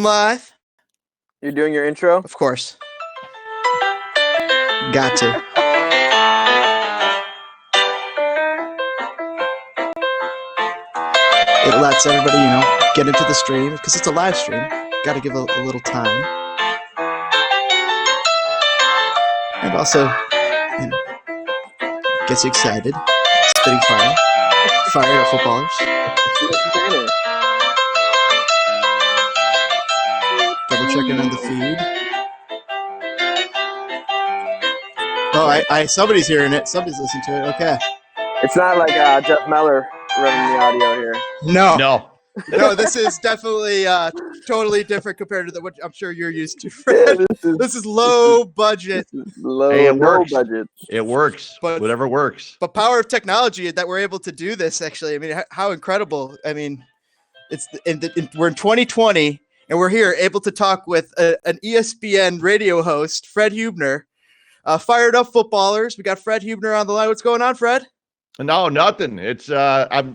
Live. You're doing your intro? Of course. Got to. It lets everybody, get into the stream because it's a live stream. Got to give a little time. And also, gets you excited. Spitting fire. Fire at footballers. Double checking on the feed. Oh, somebody's hearing it. Somebody's listening to it. Okay. It's not like Jeff Meller running the audio here. No, this is definitely totally different compared to what I'm sure you're used to, Fred. This is low budget. Low budget. It works. But whatever works. But power of technology that we're able to do this, actually. I mean, how incredible. I mean, we're in 2020, and we're here able to talk with an ESPN radio host, Fred Huebner. Fired up footballers. We got Fred Huebner on the line. What's going on, Fred? No, nothing. It's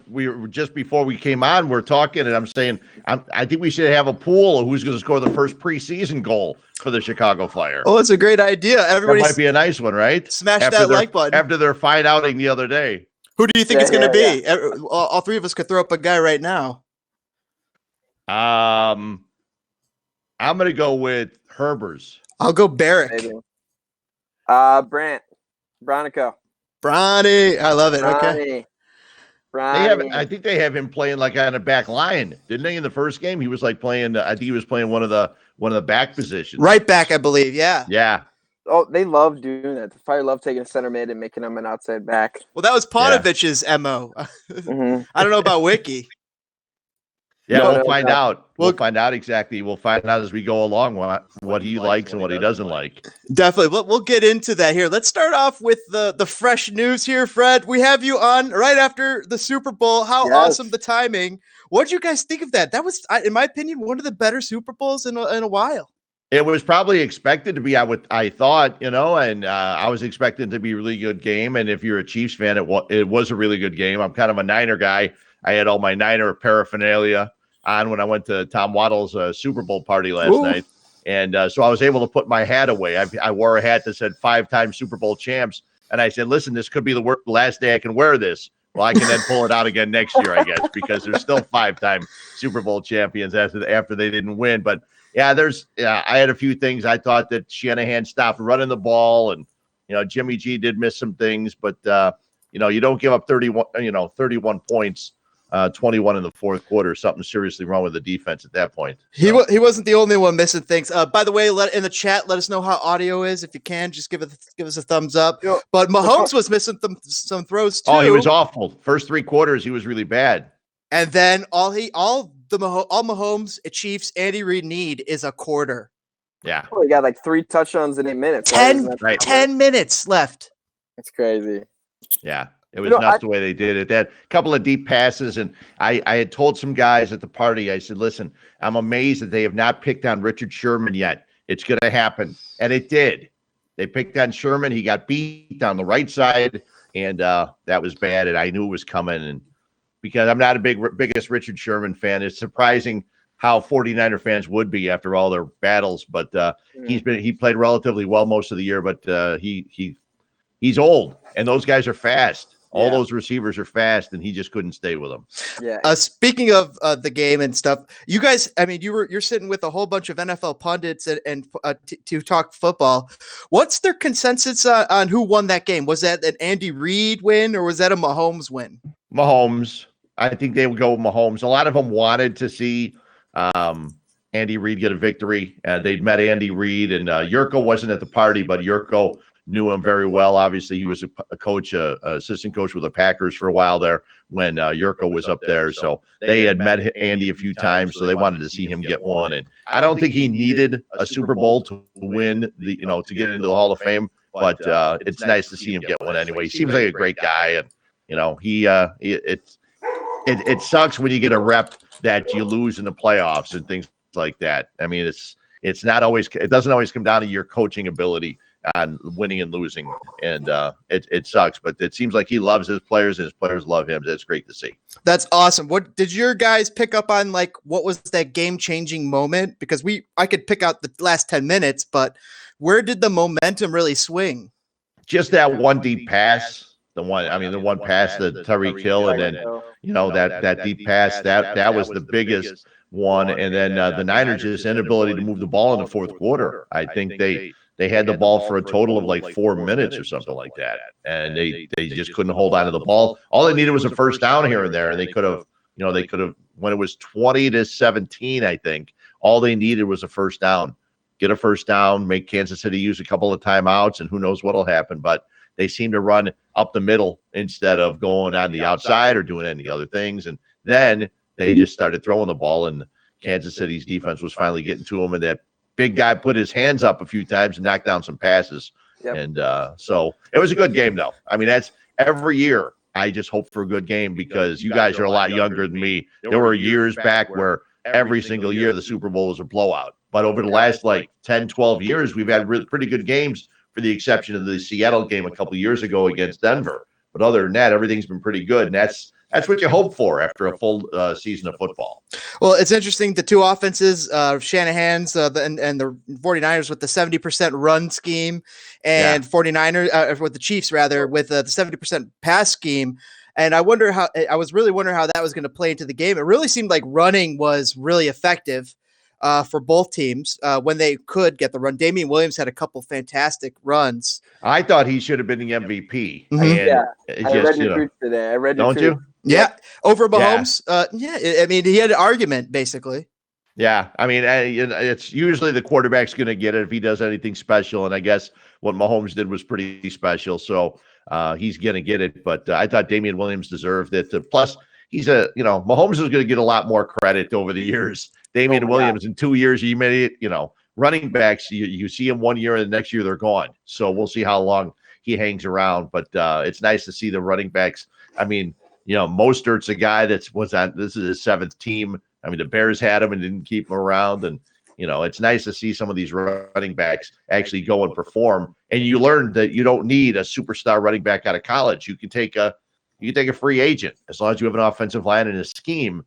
we were just before we came on, we're talking, and I'm saying I think we should have a pool of who's going to score the first preseason goal for the Chicago Fire. Oh, it's a great idea. Everybody might be a nice one, right? Smash that like button after their fine outing the other day. Who do you think it's going to be? Yeah. All three of us could throw up a guy right now. I'm going to go with Herbers. I'll go Barrick. Bronico. Bronny, I love it. Okay. I think they have him playing like on a back line, didn't they? In the first game, he was like playing. I think he was playing one of the back positions, right back, I believe. Yeah. Yeah. Oh, they love doing that. The Fire love taking a center mid and making him an outside back. Well, that was Paunovic's MO. Mm-hmm. I don't know about Wiki. Yeah, we'll find out. We'll find out exactly. We'll find out as we go along what he likes and what he doesn't like. Definitely. We'll get into that here. Let's start off with the fresh news here, Fred. We have you on right after the Super Bowl. How awesome the timing. What did you guys think of that? That was, in my opinion, one of the better Super Bowls in a while. It was probably expected to be, I thought, and I was expecting it to be a really good game. And if you're a Chiefs fan, it was a really good game. I'm kind of a Niner guy. I had all my Niner paraphernalia on when I went to Tom Waddle's Super Bowl party last night. And so I was able to put my hat away. I wore a hat that said 5-time Super Bowl champs. And I said, listen, this could be the last day I can wear this. Well, I can then pull it out again next year, I guess, because there's still 5-time Super Bowl champions after they didn't win. But I had a few things. I thought that Shanahan stopped running the ball, and Jimmy G did miss some things, but you don't give up 31 points. 21 in the fourth quarter. Something seriously wrong with the defense at that point. He wasn't the only one missing things. By the way, in the chat, let us know how audio is. If you can, just give us a thumbs up. But Mahomes was missing some throws too. Oh, he was awful. First 3 quarters, he was really bad. And then all Mahomes, Chiefs, Andy Reid need is a quarter. Yeah. Oh, he got like 3 touchdowns in 8 minutes. 10 minutes left. That's crazy. Yeah. It was nuts the way they did it. That couple of deep passes, and I had told some guys at the party, I said, listen, I'm amazed that they have not picked on Richard Sherman yet. It's going to happen. And it did. They picked on Sherman. He got beat down the right side, and that was bad, and I knew it was coming. And because I'm not a biggest Richard Sherman fan, it's surprising how 49er fans would be after all their battles. But he played relatively well most of the year, but he's old, and those guys are fast. All those receivers are fast, and he just couldn't stay with them. Yeah. Speaking of the game and stuff, you guys, I mean, you're sitting with a whole bunch of NFL pundits and to talk football. What's their consensus on who won that game? Was that an Andy Reid win, or was that a Mahomes win? Mahomes. I think they would go with Mahomes. A lot of them wanted to see Andy Reid get a victory. They'd met Andy Reid, and Yurko wasn't at the party, but Yurko knew him very well. Obviously, he was a coach, assistant coach with the Packers for a while there when Yurko was up there. So they had met Andy a few times, so they wanted to see him get one. And I don't think he needed a Super Bowl to win to get into the Hall of Fame, but it's nice to see him get one anyway. He seems like a great guy, and it sucks when you get a rep that you lose in the playoffs and things like that. I mean, it doesn't always come down to your coaching ability. on winning and losing, and it sucks. But it seems like he loves his players, and his players love him. That's great to see. That's awesome. What did your guys pick up on? Like, what was that game-changing moment? Because I could pick out the last 10 minutes, but where did the momentum really swing? Just that one deep pass, the one pass that Tyreek Hill, and then that deep pass that was the biggest one, and then the Niners' just inability to move the ball in the fourth quarter. I think they had the ball for a total of like 4 minutes or something like that, and they just couldn't hold on to the ball. All they needed was a first down here and there, and they could have when it was 20-17, I think all they needed was a first down. Get a first down, make Kansas City use a couple of timeouts, and who knows what'll happen. But they seem to run up the middle instead of going on the outside or doing any other things. And then they just started throwing the ball, and Kansas City's defense was finally getting to them. And that big guy put his hands up a few times and knocked down some passes. Yep. And so it was a good game, though. I mean, that's every year. I just hope for a good game because you guys are a lot younger than me. There were years back where every single year the Super Bowl was a blowout. But over the last 10, 12 years, we've had pretty good games, for the exception of the Seattle game a couple of years ago against Denver. But other than that, everything's been pretty good. And that's what you hope for after a full season of football. Well, it's interesting. The two offenses, Shanahan's and the 49ers with the 70% run scheme, and 49ers with the Chiefs, rather, with the 70% pass scheme. And I was really wondering how that was going to play into the game. It really seemed like running was really effective for both teams when they could get the run. Damian Williams had a couple fantastic runs. I thought he should have been the MVP. Mm-hmm. I read your tweets today. Don't you? Yeah, over Mahomes. I mean, he had an argument basically. Yeah, I mean, it's usually the quarterback's going to get it if he does anything special, and I guess what Mahomes did was pretty special, so he's going to get it. But I thought Damian Williams deserved it. Plus, he's Mahomes is going to get a lot more credit over the years. Damian Williams in 2 years, he made it. Running backs, you see him 1 year, and the next year they're gone. So we'll see how long he hangs around. But it's nice to see the running backs. I mean, Mostert's a guy this is his seventh team. I mean, the Bears had him and didn't keep him around. And, it's nice to see some of these running backs actually go and perform. And you learn that you don't need a superstar running back out of college. You can take a free agent as long as you have an offensive line and a scheme.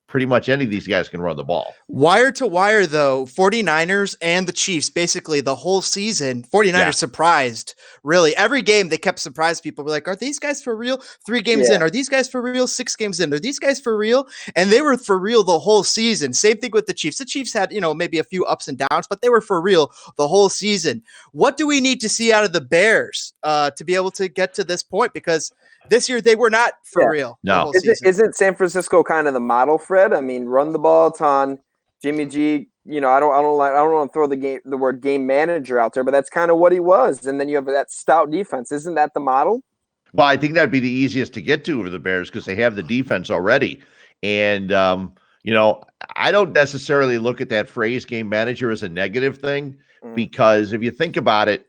Pretty much any of these guys can run the ball. Wire to wire, though, 49ers and the Chiefs, basically the whole season, 49ers surprised, really. Every game they kept surprising people. We're like, are these guys for real? 3 games in. Are these guys for real? 6 games in. Are these guys for real? And they were for real the whole season. Same thing with the Chiefs. The Chiefs had, maybe a few ups and downs, but they were for real the whole season. What do we need to see out of the Bears to be able to get to this point? Because this year they were not for real. No, isn't San Francisco kind of the model, Fred? I mean, run the ball a ton. Jimmy G, I don't want to throw the word game manager out there, but that's kind of what he was. And then you have that stout defense. Isn't that the model? Well, I think that'd be the easiest to get to for the Bears because they have the defense already. And I don't necessarily look at that phrase game manager as a negative thing because if you think about it,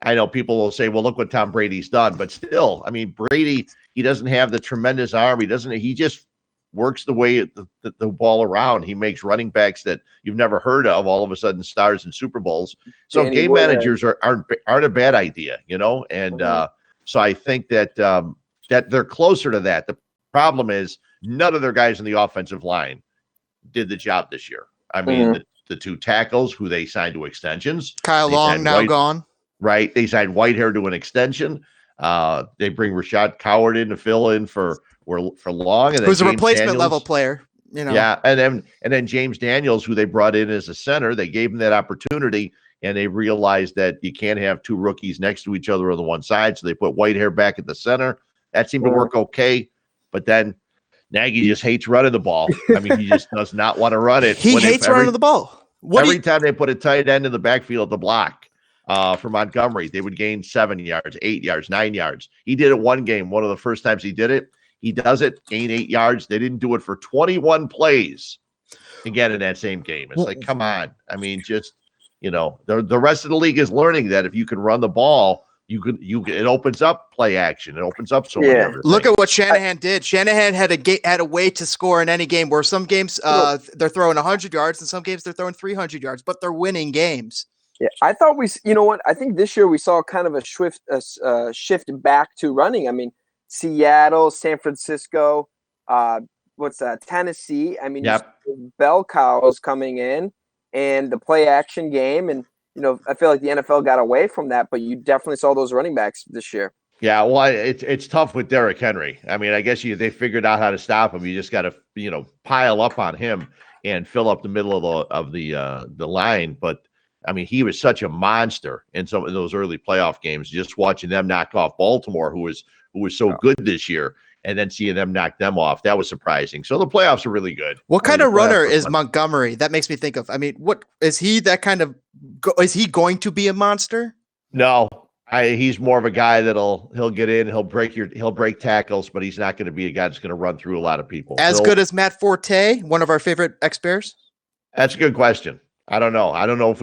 I know people will say, well, look what Tom Brady's done. But still, I mean, Brady, he doesn't have the tremendous arm. He just works the way the ball around. He makes running backs that you've never heard of all of a sudden stars in Super Bowls. So game managers aren't a bad idea, And so I think that that they're closer to that. The problem is none of their guys in the offensive line did the job this year. I mean, the 2 tackles who they signed to extensions. Kyle Long now gone. Right. They signed Whitehair to an extension. They bring Rashad Coward in to fill in for Long. And who's a replacement level player. Yeah. And then James Daniels, who they brought in as a center, they gave him that opportunity and they realized that you can't have 2 rookies next to each other on the one side. So they put Whitehair back at the center. That seemed to work okay. But then Nagy just hates running the ball. I mean, he just does not want to run it. He hates running the ball. Every time they put a tight end in the backfield to block, for Montgomery, they would gain 7 yards, 8 yards, 9 yards. He did it one game. One of the first times he did it, he does it, gain 8 yards. They didn't do it for 21 plays again in that same game. It's like, come on. I mean, just, the rest of the league is learning that if you can run the ball, it opens up play action. It opens up so many other Look at what Shanahan did. Shanahan had a way to score in any game where some games they're throwing 100 yards and some games they're throwing 300 yards, but they're winning games. Yeah, I thought you know what? I think this year we saw kind of a shift back to running. I mean, Seattle, San Francisco, Tennessee. I mean, Yep. bell cows coming in and the play action game. And, I feel like the NFL got away from that, but you definitely saw those running backs this year. Yeah, well, it's tough with Derrick Henry. I mean, I guess they figured out how to stop him. You just got to, pile up on him and fill up the middle of the line. But I mean, he was such a monster in some of those early playoff games. Just watching them knock off Baltimore, who was so good this year, and then seeing them knock them off, that was surprising. So the playoffs are really good. What kind of runner is Montgomery? That makes me think of. I mean, what is he? That kind of is he going to be a monster? No, he's more of a guy he'll get in, he'll break tackles, but he's not going to be a guy that's going to run through a lot of people. As good as Matt Forte, one of our favorite ex-Bears? That's a good question. I don't know. I don't know if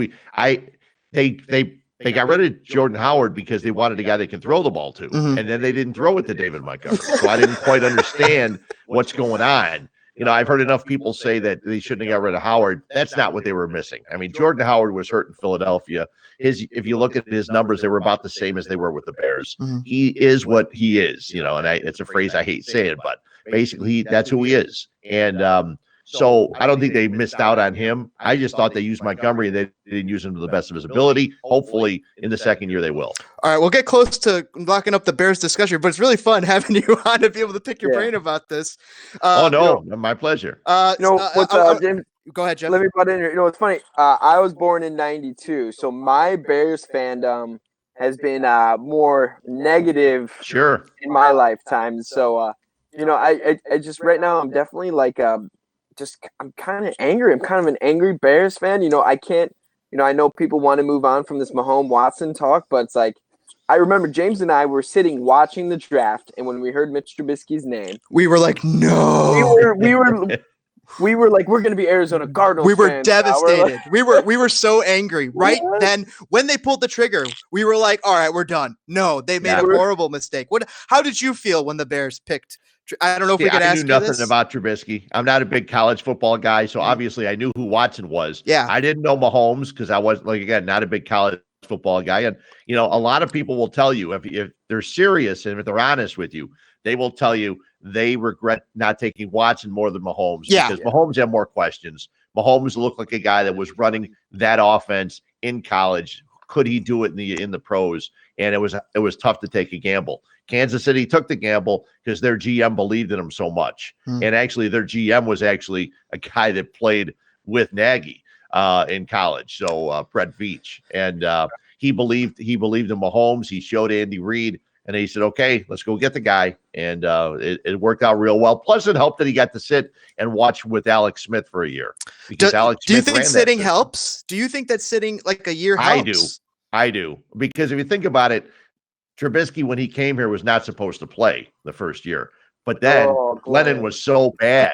they got rid of Jordan Howard because they wanted a guy they can throw the ball to, and then they didn't throw it to David Montgomery. So I didn't quite understand what's going on. I've heard enough people say that they shouldn't have got rid of Howard. That's not what they were missing. I mean, Jordan Howard was hurt in Philadelphia. If you look at his numbers, they were about the same as they were with the Bears. He is what he is, and it's a phrase I hate saying, but basically that's who he is. And so I don't think they missed out on him. I just thought they used Montgomery and they didn't use him to the best of his ability. Hopefully in the second year they will. All right, we'll get close to locking up the Bears discussion, but it's really fun having you on to be able to pick your brain about this. My pleasure. James? Go ahead, Jeff. Let me butt in here. It's funny. I was born in '92, so my Bears fandom has been more negative in my lifetime. So, I just right now I'm definitely like I'm kind of angry. I'm kind of an angry Bears fan. I can't, I know people want to move on from this Mahomes Watson talk, but it's like, I remember James and I were sitting watching the draft. And when we heard Mitch Trubisky's name, we were like, no, we were like, we're going to be Arizona Cardinals. We were fans. devastated. We were so angry right then when they pulled the trigger. We were like, all right, we're done. No, they made a horrible mistake. How did you feel when the Bears picked? I don't know if we could ask you this. I knew nothing about Trubisky. I'm not a big college football guy, so obviously I knew who Watson was. Yeah. I didn't know Mahomes because I was, not a big college football guy. And, a lot of people will tell you if they're serious and if they're honest with you, they will tell you they regret not taking Watson more than Mahomes. Because Mahomes had more questions. Mahomes looked like a guy that was running that offense in college. Could he do it in the pros? And it was tough to take a gamble. Kansas City took the gamble because their GM believed in him so much. And actually their GM was actually a guy that played with Nagy in college. So Brett Veach. And he believed in Mahomes. He showed Andy Reid and he said, okay, let's go get the guy. And it worked out real well. Plus it helped that he got to sit and watch with Alex Smith for a year. Because do you think sitting helps? Do you think that sitting like a year helps? I do. Because if you think about it, Trubisky, when he came here, was not supposed to play the first year. But then Glennon was so bad.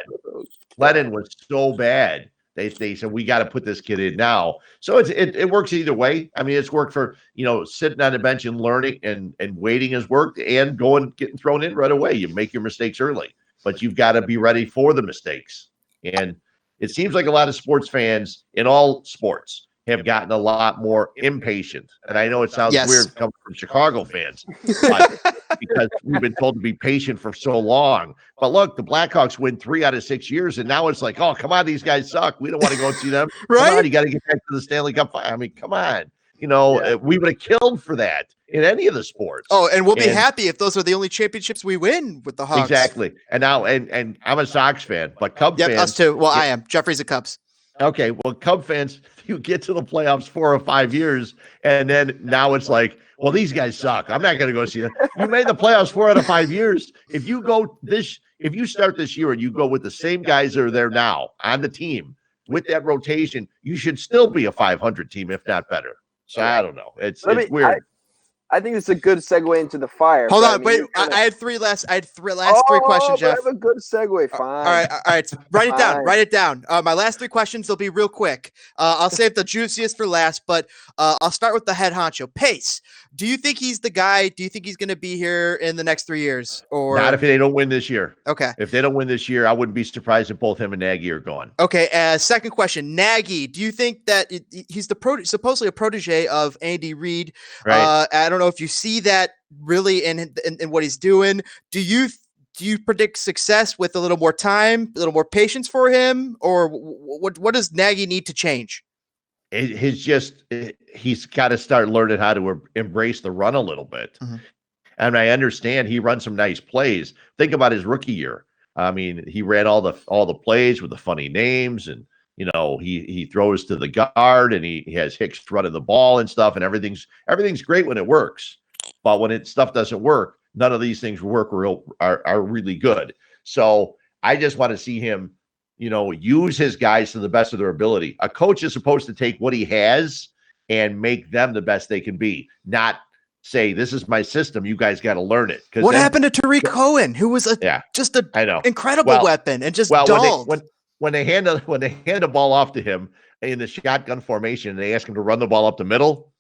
They said, we got to put this kid in now. So it works either way. I mean, it's worked for, sitting on the bench and learning and waiting has worked, and getting thrown in right away. You make your mistakes early, but you've got to be ready for the mistakes. And it seems like a lot of sports fans in all sports have gotten a lot more impatient. And I know it sounds weird coming from Chicago fans, because we've been told to be patient for so long. But look, the Blackhawks win 3 out of 6 years, and now it's like, oh, come on, these guys suck. We don't want to go and see them. Right? Come on, you got to get back to the Stanley Cup. I mean, come on. We would have killed for that in any of the sports. Oh, and we'll be happy if those are the only championships we win with the Hawks. Exactly. And now, and I'm a Sox fan, but Cubs fans. Us too. Well, I am. Jeffrey's a Cubs. Okay, well, Cub fans, you get to the playoffs 4 or 5 years, and then now it's like, well, these guys suck. I'm not going to go see them. You made the playoffs 4 out of 5 years. If you start this year and you go with the same guys that are there now on the team with that rotation, you should still be a 500 team, if not better. So I don't know. It's weird. I think it's a good segue into the fire. Hold on, wait. I had three last three questions, Jeff. I have a good segue. Fine. All right. Write it down. Write it down. My last three questions will be real quick. I'll save the juiciest for last, but I'll start with the head honcho. Pace. Do you think he's the guy? Do you think he's going to be here in the next 3 years? Or not if they don't win this year? Okay. If they don't win this year, I wouldn't be surprised if both him and Nagy are gone. Okay. Second question. Nagy. Do you think that he's supposedly a protege of Andy Reid? Right. I don't know if you see that really in what he's doing. Do you predict success with a little more time, a little more patience for him, or what does Nagy need to change? He's got to start learning how to embrace the run a little bit. Mm-hmm. And I understand he runs some nice plays. Think about his rookie year. I mean, he ran all the plays with the funny names, and he throws to the guard, and he has Hicks running the ball and stuff, and everything's great when it works. But when stuff doesn't work, none of these things are really good. So I just want to see him, use his guys to the best of their ability. A coach is supposed to take what he has and make them the best they can be, not say, this is my system, you guys got to learn it. What happened to Tariq Cohen, who was just an incredible weapon and just dulled? When they hand the ball off to him in the shotgun formation and they ask him to run the ball up the middle,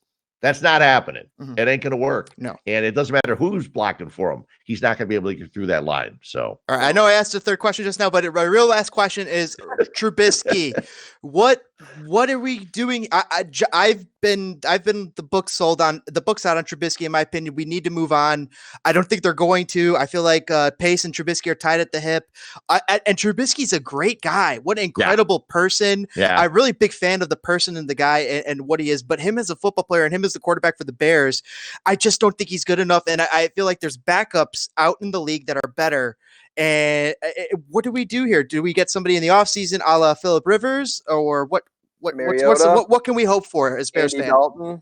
that's not happening. Mm-hmm. It ain't going to work. No. And it doesn't matter who's blocking for him. He's not going to be able to get through that line. So, all right. I know I asked the third question just now, but my real last question is Trubisky. What are we doing? I've been the book's out on Trubisky. In my opinion, we need to move on. I don't think they're going to. I feel like Pace and Trubisky are tied at the hip. And Trubisky's a great guy. What an incredible person. Yeah. I'm really big fan of the person and the guy and what he is. But him as a football player and him as the quarterback for the Bears, I just don't think he's good enough. And I feel like there's backups out in the league that are better. And what do we do here? Do we get somebody in the offseason a la Phillip Rivers, or what can we hope for as Bears fans?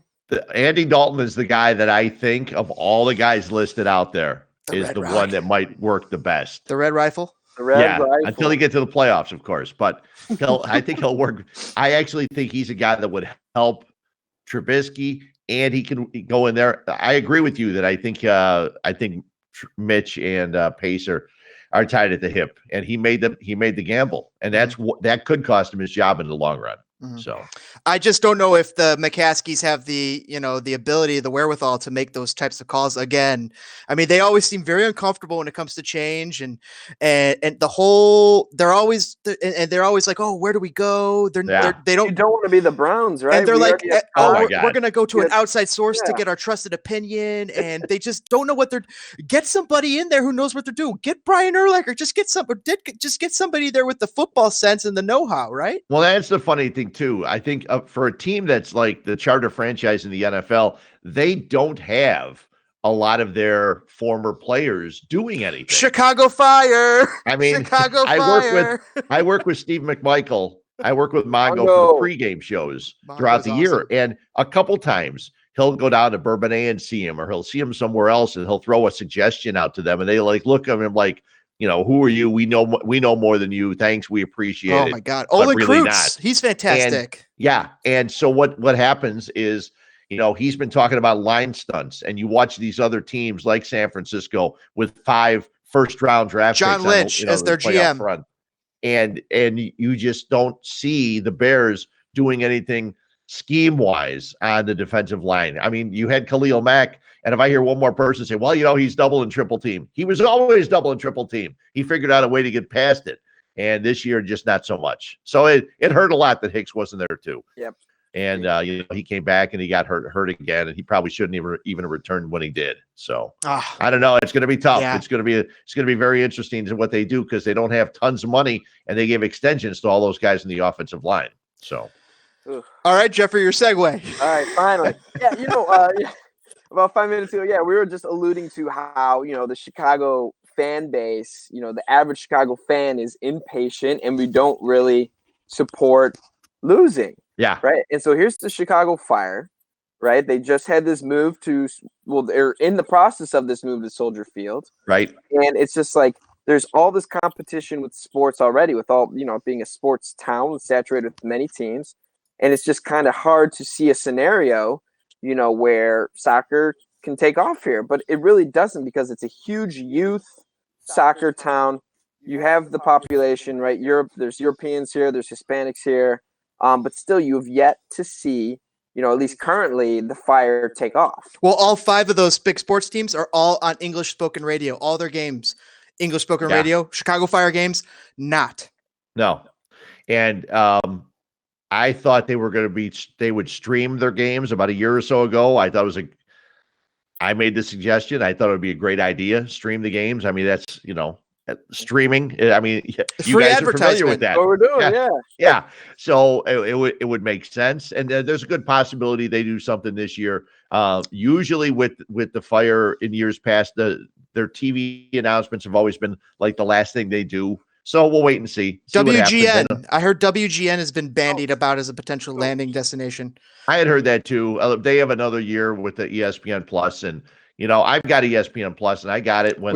Andy Dalton is the guy that I think of all the guys listed out there is the one that might work the best. The Red Rifle? The Red Rifle. Until he get to the playoffs, of course. But I think he'll work. I actually think he's a guy that would help Trubisky, and he can go in there. I agree with you that I think Mitch and Pace are tied at the hip, and he made the gamble, and that could cost him his job in the long run. Mm-hmm. So I just don't know if the McCaskies have the ability, the wherewithal to make those types of calls again. I mean, they always seem very uncomfortable when it comes to change, and the whole they're always like, oh, where do we go? They don't want to be the Browns, right? And they're we're going to go to an outside source to get our trusted opinion, and they just don't know what get somebody in there who knows what they're doing. Get Brian Urlacher, just get somebody there with the football sense and the know-how, right? Well, that's the funny thing too. I think for a team that's like the charter franchise in the NFL, they don't have a lot of their former players doing anything. Chicago Fire. I mean, Chicago Fire. I work with Steve McMichael. I work with Mongo for the pregame shows throughout the year, and a couple times he'll go down to Bourbonnais and see him, or he'll see him somewhere else, and he'll throw a suggestion out to them, and they look at him like, who are you? We know more than you. Thanks. We appreciate it. Oh my God. Ole Krutz. He's fantastic. And so what happens is, he's been talking about line stunts, and you watch these other teams like San Francisco with 5 first-round draft picks. John Lynch as their GM. Front. And you just don't see the Bears doing anything scheme-wise on the defensive line. I mean, you had Khalil Mack, and if I hear one more person say, well, he's double and triple team. He was always double and triple team. He figured out a way to get past it. And this year, just not so much. So it hurt a lot that Hicks wasn't there too. Yep. And he came back and he got hurt again, and he probably shouldn't even return when he did. So I don't know. It's going to be tough. Yeah. It's going to be very interesting to what they do, because they don't have tons of money, and they give extensions to all those guys in the offensive line. So. All right, Jeffrey, your segue. All right, finally. About 5 minutes ago, we were just alluding to how, the Chicago fan base, the average Chicago fan is impatient, and we don't really support losing. Yeah. Right. And so here's the Chicago Fire, right? They just had this move they're in the process of this move to Soldier Field. Right. And it's just like, there's all this competition with sports already, with all, being a sports town saturated with many teams. And it's just kind of hard to see a scenario, where soccer can take off here, but it really doesn't because it's a huge youth soccer town. You have the population, right? Europe, there's Europeans here, there's Hispanics here, but still you have yet to see, at least currently, the Fire take off. Well, all 5 of those big sports teams are all on English spoken radio. All their games, English spoken radio. Chicago Fire games, not. No. And I thought they would stream their games about a year or so ago. I thought I made the suggestion. I thought it would be a great idea. Stream the games. I mean, that's, streaming. I mean, you guys are familiar with that. What we're doing, yeah. So it would make sense. And there's a good possibility they do something this year. Usually with the Fire in years past, their TV announcements have always been like the last thing they do. So we'll wait and see WGN. I heard WGN has been bandied about as a potential landing destination. I had heard that too. They have another year with the ESPN Plus, and I've got ESPN Plus, and I got it when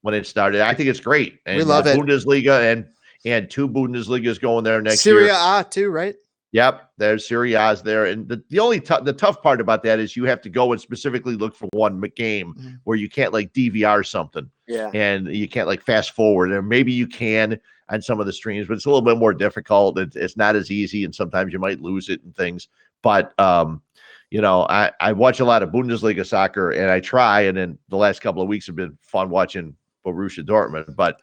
when it started. I think it's great. And we love it. Bundesliga and 2 Bundesligas going there next year. Serie A too, right? Yep, there's Serie A's there, and the only the tough part about that is you have to go and specifically look for one game where you can't like DVR something, and you can't like fast forward, or maybe you can on some of the streams, but it's a little bit more difficult. It's not as easy, and sometimes you might lose it and things. But I watch a lot of Bundesliga soccer, and I try, and then the last couple of weeks have been fun watching Borussia Dortmund, but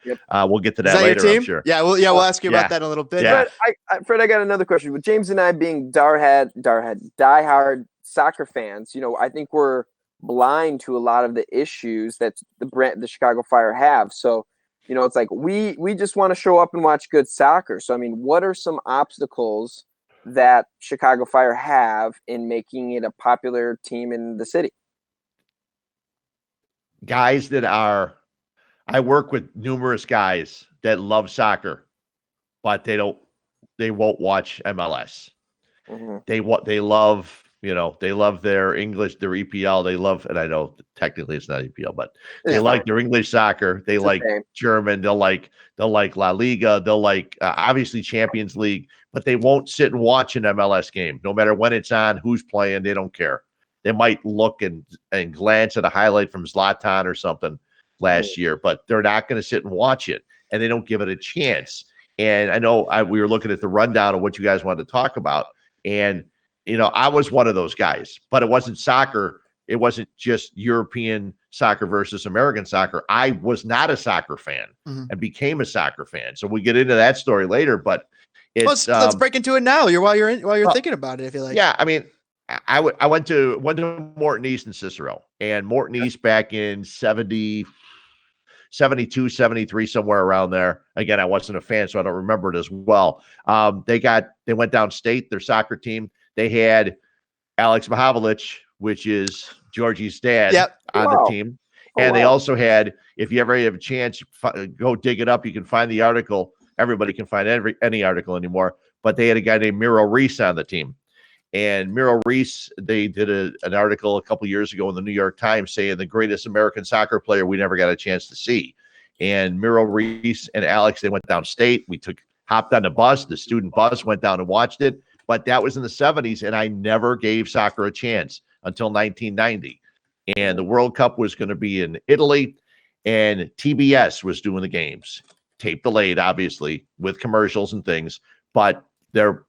we'll get to that later, I'm sure. Yeah, we'll ask you about that in a little bit. Yeah. Fred, I got another question. With James and I being diehard soccer fans, I think we're blind to a lot of the issues that the Chicago Fire have. So, it's like we just want to show up and watch good soccer. So, I mean, what are some obstacles that Chicago Fire have in making it a popular team in the city? Guys I work with numerous guys that love soccer, but they won't watch MLS. Mm-hmm. They love their English, their EPL. They love, and I know technically it's not EPL, but they like their English soccer. They like German. They'll like La Liga. They'll like obviously Champions League, but they won't sit and watch an MLS game, no matter when it's on, who's playing. They don't care. They might look and glance at a highlight from Zlatan or something last year, but they're not going to sit and watch it, and they don't give it a chance. And I know we were looking at the rundown of what you guys wanted to talk about, and I was one of those guys, but it wasn't soccer. It wasn't just European soccer versus American soccer. I was not a soccer fan and became a soccer fan. So we get into that story later, but it's let's break into it now. While you're thinking about it, if you like. Yeah, I mean, I went to Morton East and Cicero, and Morton East back in 72, 73, somewhere around there. Again, I wasn't a fan, so I don't remember it as well. They went downstate, their soccer team. They had Alex Mahovlich, which is Georgie's dad, on the team. And they also had, if you ever have a chance, go dig it up. You can find the article. Everybody can find any article anymore. But they had a guy named Miro Reese on the team. And Miro Reese, they did an article a couple years ago in the New York Times saying the greatest American soccer player we never got a chance to see. And Miro Reese and Alex, they went downstate. We hopped on the bus, the student bus, went down and watched it. But that was in the 70s, and I never gave soccer a chance until 1990. And the World Cup was going to be in Italy, and TBS was doing the games. Tape delayed, obviously, with commercials and things. But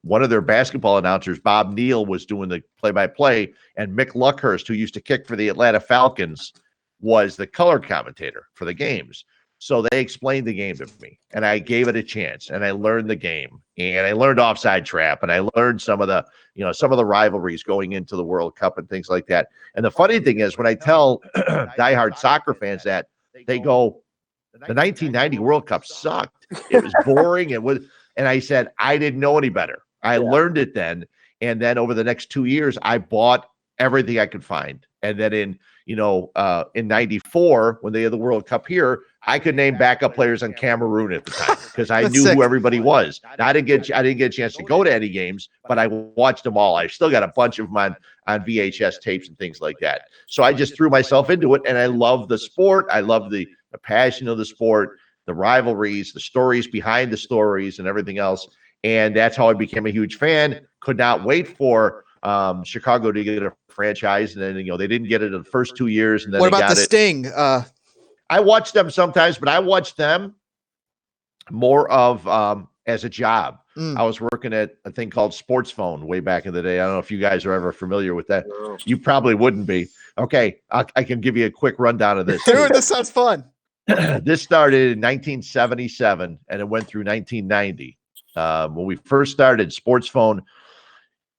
one of their basketball announcers, Bob Neal, was doing the play-by-play, and Mick Luckhurst, who used to kick for the Atlanta Falcons, was the color commentator for the games. So they explained the game to me, and I gave it a chance, and I learned the game, and I learned offside trap, and I learned some of the rivalries going into the World Cup and things like that. And the funny thing is, when I tell diehard soccer fans that, they go, the 1990 World Cup sucked. It was boring. And I said, I didn't know any better. I learned it then. And then over the next 2 years, I bought everything I could find. And then in 94, when they had the World Cup here, I could name backup players on Cameroon at the time because I knew who everybody was. Now, I didn't get a chance to go to any games, but I watched them all. I still got a bunch of them on VHS tapes and things like that. So I just threw myself into it, and I love the sport. I love the passion of the sport, the rivalries, the stories behind the stories, and everything else. And that's how I became a huge fan. Could not wait for Chicago to get a franchise, and then they didn't get it in the first 2 years, and then what they about got the it. Sting? I watch them sometimes, but I watch them more of as a job. I was working at a thing called Sports Phone way back in the day. I don't know if you guys are ever familiar with that. You probably wouldn't be. Okay, I can give you a quick rundown of this. Dude, this sounds fun. This started in 1977 and it went through 1990. When we first started Sports Phone,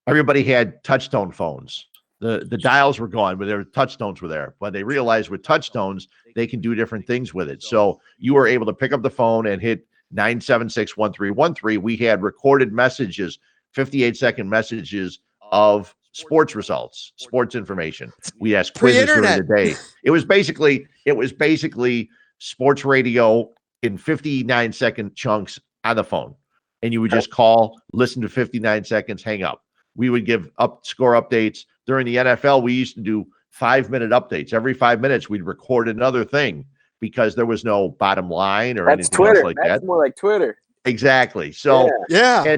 everybody had touch-tone phones. The dials were gone, but their touchstones were there. But they realized with touchstones, they can do different things with it. So you were able to pick up the phone and hit 976-1313. We had recorded messages, 58-second messages of sports results, sports information. We asked quizzes during the day. It was basically sports radio in 59-second chunks on the phone. And you would just call, listen to 59 seconds, hang up. We would give score updates. During the NFL, we used to do 5-minute updates. Every 5 minutes, we'd record another thing because there was no bottom line or anything else like that. That's more like Twitter. Exactly. So yeah.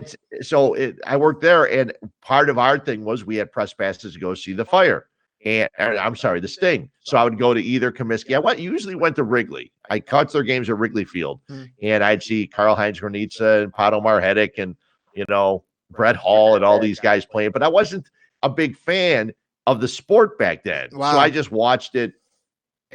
I worked there, and part of our thing was we had press passes to go see the Fire. The Sting. So I would go to either Comiskey. I usually went to Wrigley. I caught their games at Wrigley Field, and I'd see Karl-Heinz Granitza and Pato Marhetic and Brett Hall and all these guys playing. But I wasn't a big fan of the sport back then. Wow. So I just watched it.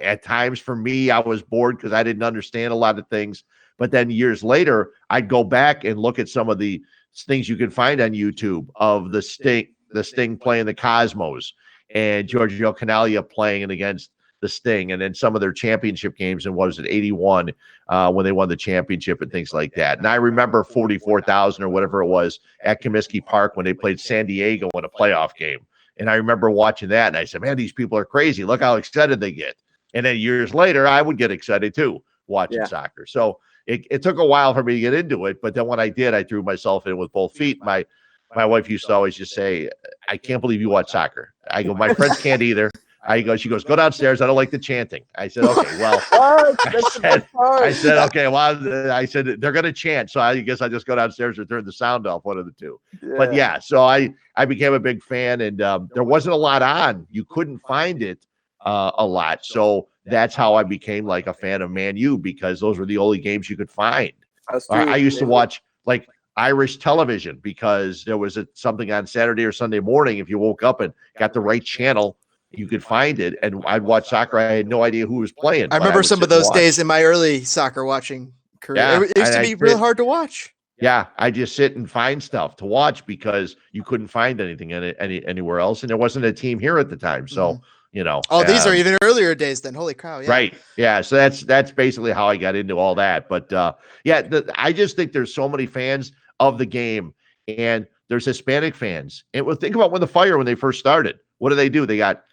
At times, for me, I was bored because I didn't understand a lot of things. But then years later, I'd go back and look at some of the things you can find on YouTube of the Sting playing the Cosmos and Giorgio Canaglia playing it against the Sting, and then some of their championship games in 81 when they won the championship and things like that. And I remember 44,000 or whatever it was at Comiskey Park when they played San Diego in a playoff game. And I remember watching that, and I said, man, these people are crazy. Look how excited they get. And then years later, I would get excited too watching soccer. So it took a while for me to get into it. But then when I did, I threw myself in with both feet. My wife used to always just say, I can't believe you watch soccer. I go, my friends can't either. She goes, go downstairs. I don't like the chanting. I said, okay, well, I said, okay, well, I said, they're going to chant. So I guess I just go downstairs or turn the sound off, one of the two. Yeah. But yeah, so I became a big fan, and there wasn't a lot on. You couldn't find it a lot. So that's how I became like a fan of Man U, because those were the only games you could find. I used to watch like Irish television because there was something on Saturday or Sunday morning. If you woke up and got the right channel, you could find it. And I'd watch soccer. I had no idea who was playing. I remember some of those days in my early soccer watching career. Yeah, it used to be real hard to watch. Yeah, I just sit and find stuff to watch because you couldn't find anything anywhere else, and there wasn't a team here at the time. So these are even earlier days then. Holy cow! Yeah. Right? Yeah. So that's basically how I got into all that. But I just think there's so many fans of the game, and there's Hispanic fans. And think about when the Fire, when they first started, what do? They got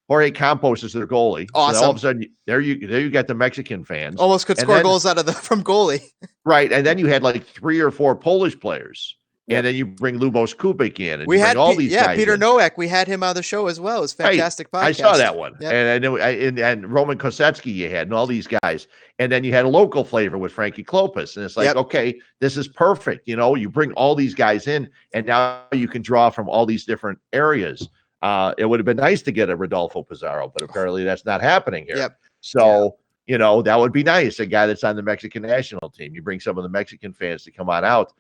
Jorge Campos as their goalie. Awesome. So all of a sudden, there you got the Mexican fans. Almost could score goals from goalie. Right, and then you had like 3 or 4 Polish players. And then you bring Lubos Kubik in. And we had all these guys Peter in. Nowak. We had him on the show as well. It was fantastic podcast. I saw that one. Yep. And I know, and Roman Kosetsky you had, and all these guys. And then you had a local flavor with Frankie Klopas. And it's like, okay, this is perfect. You bring all these guys in, and now you can draw from all these different areas. It would have been nice to get a Rodolfo Pizarro, but apparently that's not happening here. Yep. So, that would be nice. A guy that's on the Mexican national team. You bring some of the Mexican fans to come on out.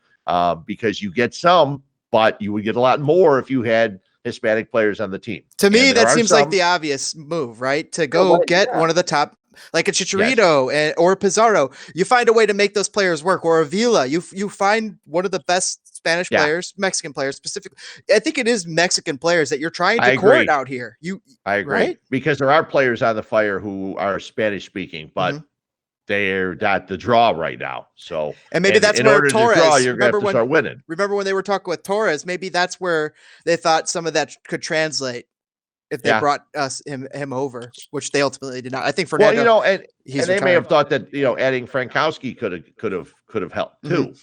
Because you get some, but you would get a lot more if you had Hispanic players on the team. To me, that seems like the obvious move, right? To go get one of the top, like a Chicharito or Pizarro. You find a way to make those players work, or Avila. You find one of the best Spanish players, Mexican players specifically. I think it is Mexican players that you're trying to court out here. I agree. Right? Because there are players on the Fire who are Spanish speaking, but they're not the draw right now. So, and maybe that's where Torres, you're going to have to start winning. Remember when they were talking with Torres, maybe that's where they thought some of that could translate if they brought him over, which they ultimately did not. I think Fernando, and they may have thought that, adding Frankowski could have helped too,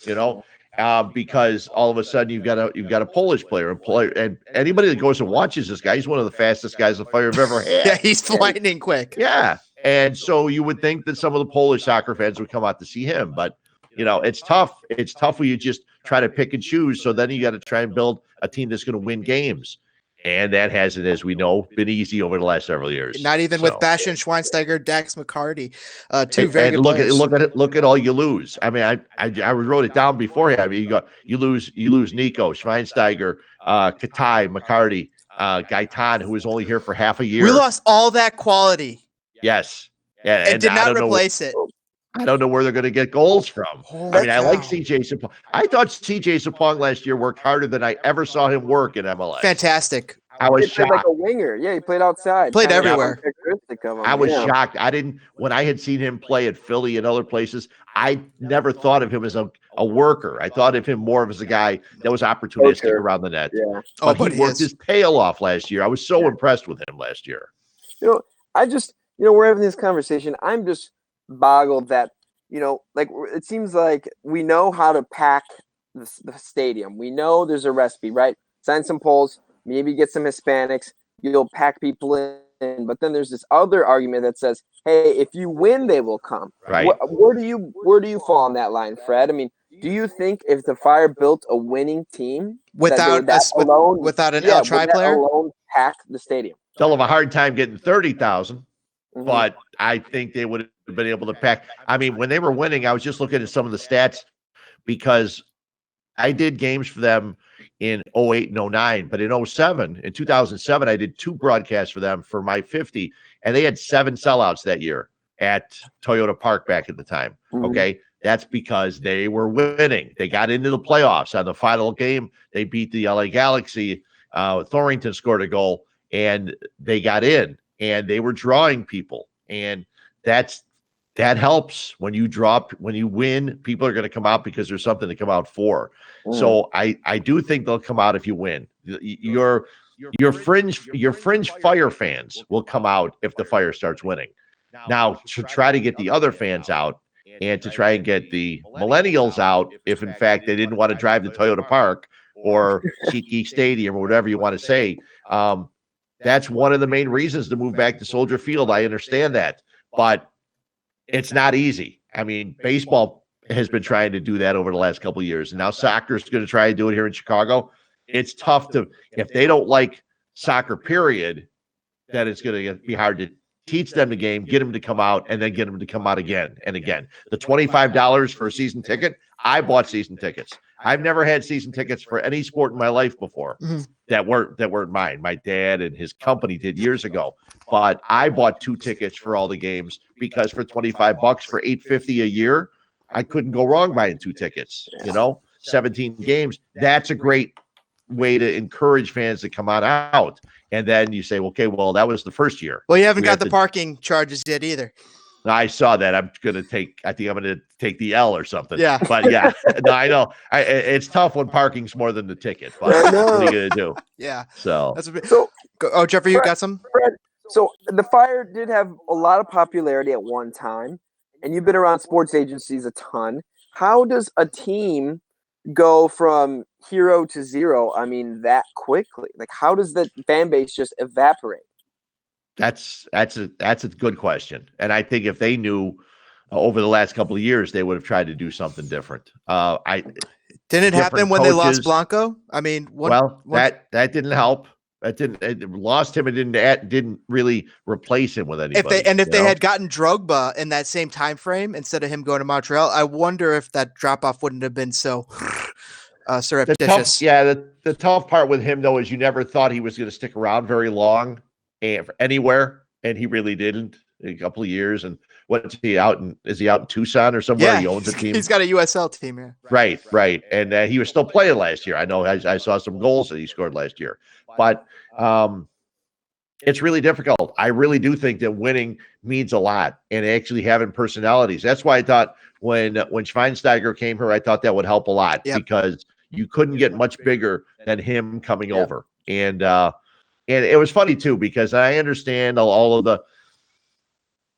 because all of a sudden you've got a Polish player and anybody that goes and watches this guy, he's one of the fastest guys the Fire have ever had. Yeah, he's lightning quick. Yeah. And so you would think that some of the Polish soccer fans would come out to see him, but it's tough. It's tough when you just try to pick and choose. So then you got to try and build a team that's going to win games. And that hasn't, as we know, been easy over the last several years. Not even with Bastian Schweinsteiger, Dax McCarty, two very good look players. Look at all you lose. I mean, I wrote it down beforehand. I mean, you lose Nico, Schweinsteiger, Katai, McCarty, Gaitan, who was only here for half a year. We lost all that quality. Yes, and did not replace it. I don't know where they're going to get goals from. Holy I mean, I cow. like CJ Sapong. I thought CJ Sapong last year worked harder than I ever saw him work in MLS. Fantastic. I was He played shocked. like a winger. Yeah, he played outside. Played Kind of everywhere. characteristic of him. I was shocked. When I had seen him play at Philly and other places, I never thought of him as a worker. I thought of him more as a guy that was opportunistic around the net. Yeah. But he worked his tail off last year. I was so impressed with him last year. We're having this conversation. I'm just boggled that, like it seems like we know how to pack the stadium. We know there's a recipe, right? Sign some polls, maybe get some Hispanics. You'll pack people in. But then there's this other argument that says, hey, if you win, they will come. Right. Where do you fall on that line, Fred? I mean, do you think if the Fire built a winning team without an L Tri player, alone pack the stadium? They'll have a hard time getting 30,000, but I think they would have been able to pack. I mean, when they were winning, I was just looking at some of the stats because I did games for them in 08 and 09, but in 2007, I did 2 broadcasts for them for my 50, and they had 7 sellouts that year at Toyota Park back at the time. Okay. That's because they were winning. They got into the playoffs on the final game. They beat the LA Galaxy. Thornton scored a goal and they got in, and they were drawing people. And that helps when you win, people are going to come out because there's something to come out for. So I do think they'll come out if you win. Your fringe Fire fans will come out if the Fire starts winning. Now, to try to get the other fans out and to try and get the millennials out, if in fact they didn't want to drive to Toyota Park or SeatGeek Stadium or whatever you want to say, that's one of the main reasons to move back to Soldier Field. I understand that, but it's not easy. I mean, baseball has been trying to do that over the last couple of years, and now soccer is going to try to do it here in Chicago. It's tough if they don't like soccer, period, then it's going to be hard to teach them the game, get them to come out, and then get them to come out again and again. The $25 for a season ticket, I bought season tickets. I've never had season tickets for any sport in my life before that weren't mine. My dad and his company did years ago, but I bought 2 tickets for all the games because for $25 for $850 a year, I couldn't go wrong buying 2 tickets. 17 games. That's a great way to encourage fans to come on out. And then you say, okay, well, that was the first year. Well, you haven't got the parking charges yet either. I saw that. I think I'm going to take the L or something. Yeah. But yeah, no, I know. It's tough when parking's more than the ticket. But what are you going to do? Yeah. So, Jeffrey, you got some? Fred, so the Fire did have a lot of popularity at one time, and you've been around sports agencies a ton. How does a team go from hero to zero? I mean, that quickly? Like, how does the fan base just evaporate? That's a good question. And I think if they knew over the last couple of years, they would have tried to do something different. Didn't it happen when they lost Blanco? I mean, that didn't help. It lost him and didn't really replace him with anybody. If they had gotten Drogba in that same time frame instead of him going to Montreal, I wonder if that drop off wouldn't have been so surreptitious. The tough part with him though is you never thought he was going to stick around very long anywhere, and he really didn't. A couple of years, and is he out in Tucson or somewhere? Yeah, he owns a team. He's got a USL team here. Right, and he was still playing last year. I know I saw some goals that he scored last year, but it's really difficult. I really do think that winning means a lot, and actually having personalities. That's why I thought when Schweinsteiger came here, I thought that would help a lot because you couldn't get much bigger than him coming over, and it was funny too because I understand all of the.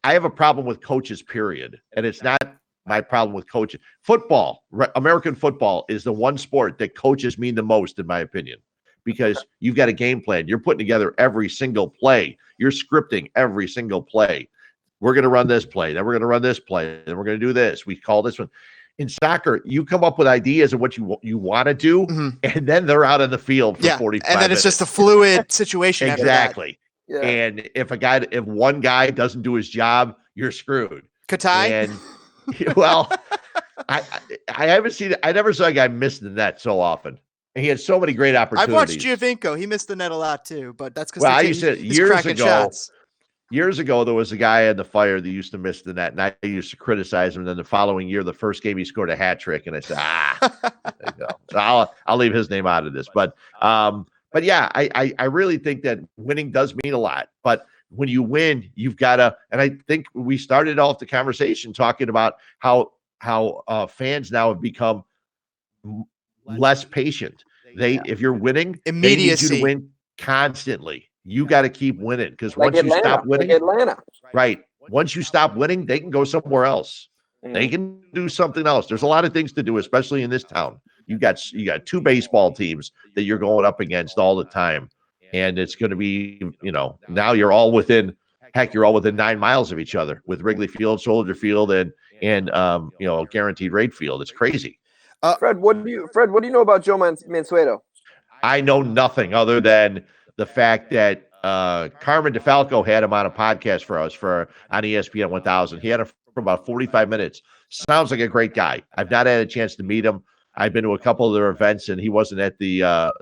I have a problem with coaches, period. And it's not my problem with coaches. Football, American football is the one sport that coaches mean the most, in my opinion, because you've got a game plan. You're putting together every single play. You're scripting every single play. We're going to run this play. Then we're going to run this play. Then we're going to do this. We call this one. in soccer, you come up with ideas of what you want to do, and then they're out on the field for 45 and then minutes. it's just a fluid situation. Exactly. Yeah. And if one guy doesn't do his job, you're screwed. Katai? And well, I haven't seen it. I never saw a guy miss the net so often. And he had so many great opportunities. I've watched Giovinco. He missed the net a lot too, but that's because I used to years ago, there was a guy in the Fire that used to miss the net, and I used to criticize him. And then the following year, the first game, he scored a hat trick, and I said, there you go. So I'll leave his name out of this. But yeah, I really think that winning does mean a lot. But when you win, you've got to. And I think we started off the conversation talking about how fans now have become less patient. If you're winning, immediacy, they need you to win constantly. You got to keep winning, because once you stop winning, right? Once you stop winning, they can go somewhere else. They can do something else. There's a lot of things to do, especially in this town. You got two baseball teams that you're going up against all the time, and it's going to be, now you're all within 9 miles of each other with Wrigley Field, Soldier Field, and guaranteed rate field. It's crazy. Fred, what do you know about Joe Mansueto? I know nothing other than the fact that Carmen DeFalco had him on a podcast for us on ESPN 1000. He had him for about 45 minutes. Sounds like a great guy. I've not had a chance to meet him. I've been to a couple of their events, and he wasn't at the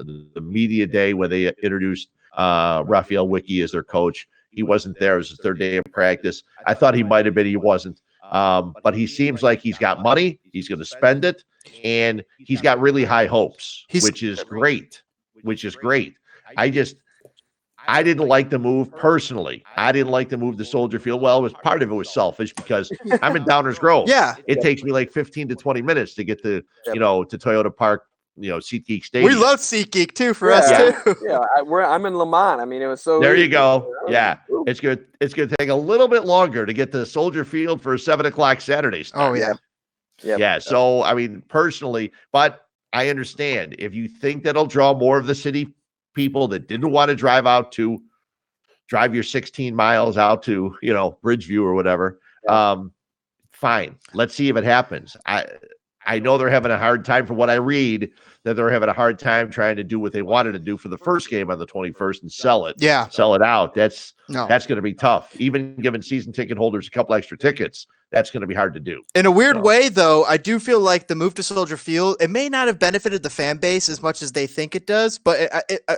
media day when they introduced Raphael Wicki as their coach. He wasn't there. It was his third day of practice. I thought he might have been. He wasn't. But he seems like he's got money. He's going to spend it, and he's got really high hopes, which is great. I didn't like the move personally. I didn't like the move to Soldier Field. Well, part of it was selfish because I'm in Downers Grove. Yeah. It takes me like 15 to 20 minutes to get to Toyota Park, SeatGeek Stadium. We love SeatGeek too for us too. Yeah. I'm in Lamont. I mean, it was so. There you go. Yeah. It's good. It's going to take a little bit longer to get to Soldier Field for a 7:00 Saturday start. Oh yeah. Yeah. So, I mean, personally, but I understand if you think that'll draw more of the city people that didn't want to drive your 16 miles out to, Bridgeview or whatever. Fine. Let's see if it happens. I know they're having a hard time, from what I read, that they're having a hard time trying to do what they wanted to do for the first game on the 21st and sell it. Yeah. Sell it out. That's going to be tough. Even giving season ticket holders a couple extra tickets, that's going to be hard to do. In a weird way, though, I do feel like the move to Soldier Field, it may not have benefited the fan base as much as they think it does, but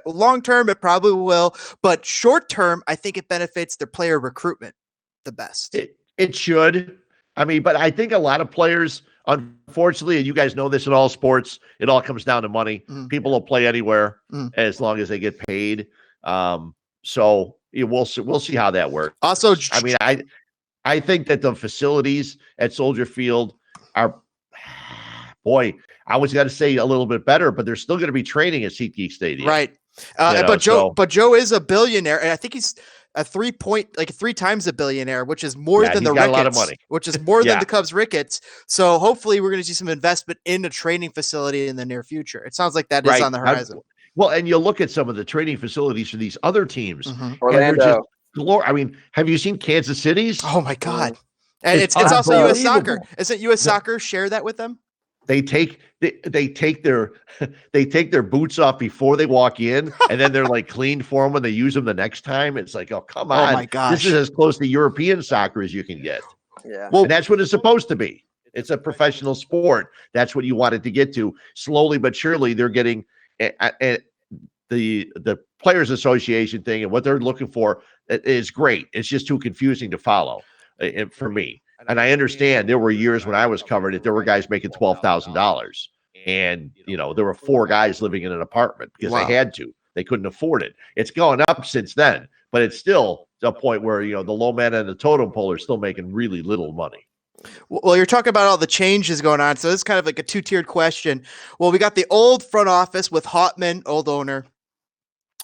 long term, it probably will. But short term, I think it benefits their player recruitment the best. It should. I mean, but I think a lot of players, unfortunately, and you guys know this in all sports, it all comes down to money. People will play anywhere as long as they get paid. So we'll see how that works. Also, I mean, I think that the facilities at Soldier Field are, boy, I was going to say a little bit better, but they're still going to be training at SeatGeek Stadium. Right. But Joe is a billionaire, and I think he's three times a billionaire, which is more than the Ricketts, a lot of money. Which is more than the Cubs Ricketts. So hopefully we're going to see some investment in a training facility in the near future. It sounds like that is on the horizon. Well, and you look at some of the training facilities for these other teams. Orlando. I mean, have you seen Kansas City's? Oh my God. And it's also U.S. Soccer. Isn't U.S. Soccer share that with them? They take their boots off before they walk in, and then they're like cleaned for them when they use them the next time. It's like, oh, come on. Oh my gosh. This is as close to European soccer as you can get. Yeah. Well, and that's what it's supposed to be. It's a professional sport. That's what you want it to get to. Slowly but surely, they're getting the Players Association thing and what they're looking for is great. It's just too confusing to follow for me. And I understand there were years when I was covered that there were guys making $12,000, and there were 4 guys living in an apartment because they had to. They couldn't afford it. It's gone up since then, but it's still a point where the low man and the totem pole are still making really little money. Well, you're talking about all the changes going on, so this is kind of like a 2-tiered question. Well, we got the old front office with Hauptman, old owner.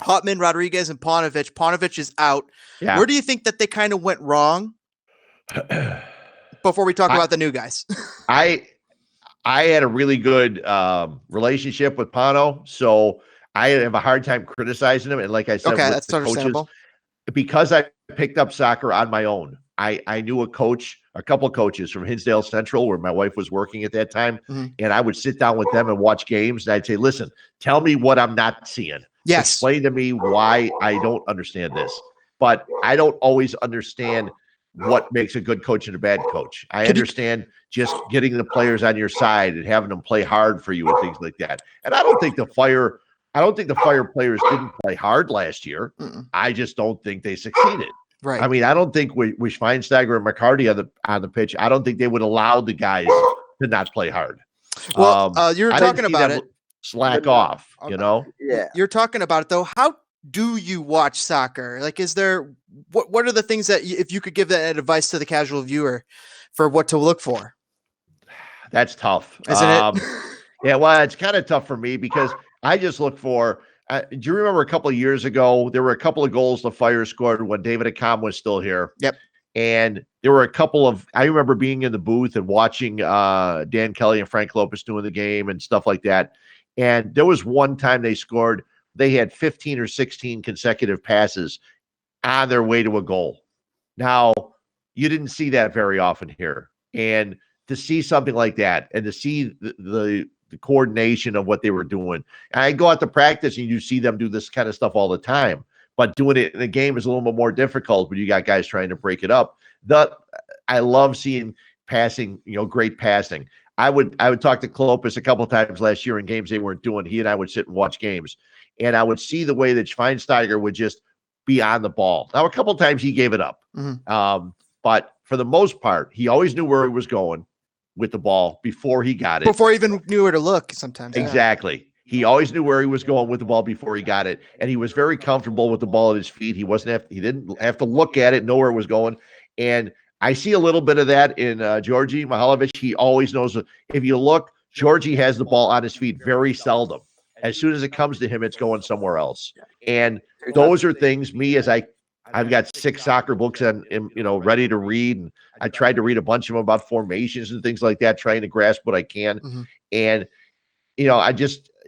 Hauptman, Rodriguez, and Paunovic. Paunovic is out. Yeah. Where do you think that they kind of went wrong? Before we talk about the new guys. I had a really good relationship with Pano, so I have a hard time criticizing him. And like I said, that's understandable. Because I picked up soccer on my own, I knew a couple of coaches from Hinsdale Central where my wife was working at that time. And I would sit down with them and watch games. And I'd say, listen, tell me what I'm not seeing. Yes. Explain to me why I don't understand this. But I don't always understand what makes a good coach and a bad coach. I understand just getting the players on your side and having them play hard for you and things like that. And I don't think the Fire players didn't play hard last year. I just don't think they succeeded. Right. I mean, I don't think with Schweinsteiger and McCarty on the pitch, I don't think they would allow the guys to not play hard. Well, you're talking about it. Slack off, you know? Yeah. You're talking about it though. How do you watch soccer? Like, is there what are the things that if you could give that advice to the casual viewer for what to look for? That's tough, isn't it? Yeah, well, it's kind of tough for me because I just look for. Do you remember a couple of years ago there were a couple of goals the Fire scored when David Accam was still here? Yep. And there were a couple of. I remember being in the booth and watching Dan Kelly and Frank Lopez doing the game and stuff like that. And there was one time they scored. They had 15 or 16 consecutive passes on their way to a goal. Now, you didn't see that very often here. And to see something like that and to see the coordination of what they were doing. And I go out to practice and you see them do this kind of stuff all the time. But doing it in a game is a little bit more difficult when you got guys trying to break it up. I love seeing passing, great passing. I would talk to Klopas a couple of times last year in games they weren't doing. He and I would sit and watch games. And I would see the way that Schweinsteiger would just be on the ball. Now, a couple of times he gave it up. But for the most part, he always knew where he was going with the ball before he got it. Before he even knew where to look sometimes. Exactly. Yeah. He always knew where he was going with the ball before he got it. And he was very comfortable with the ball at his feet. He didn't have to look at it, know where it was going. And I see a little bit of that in Georgi Mihailovic. He always knows. If you look, Georgi has the ball on his feet very seldom. As soon as it comes to him, it's going somewhere else. And those are things I've got 6 soccer books and ready to read. And I tried to read a bunch of them about formations and things like that, trying to grasp what I can. And,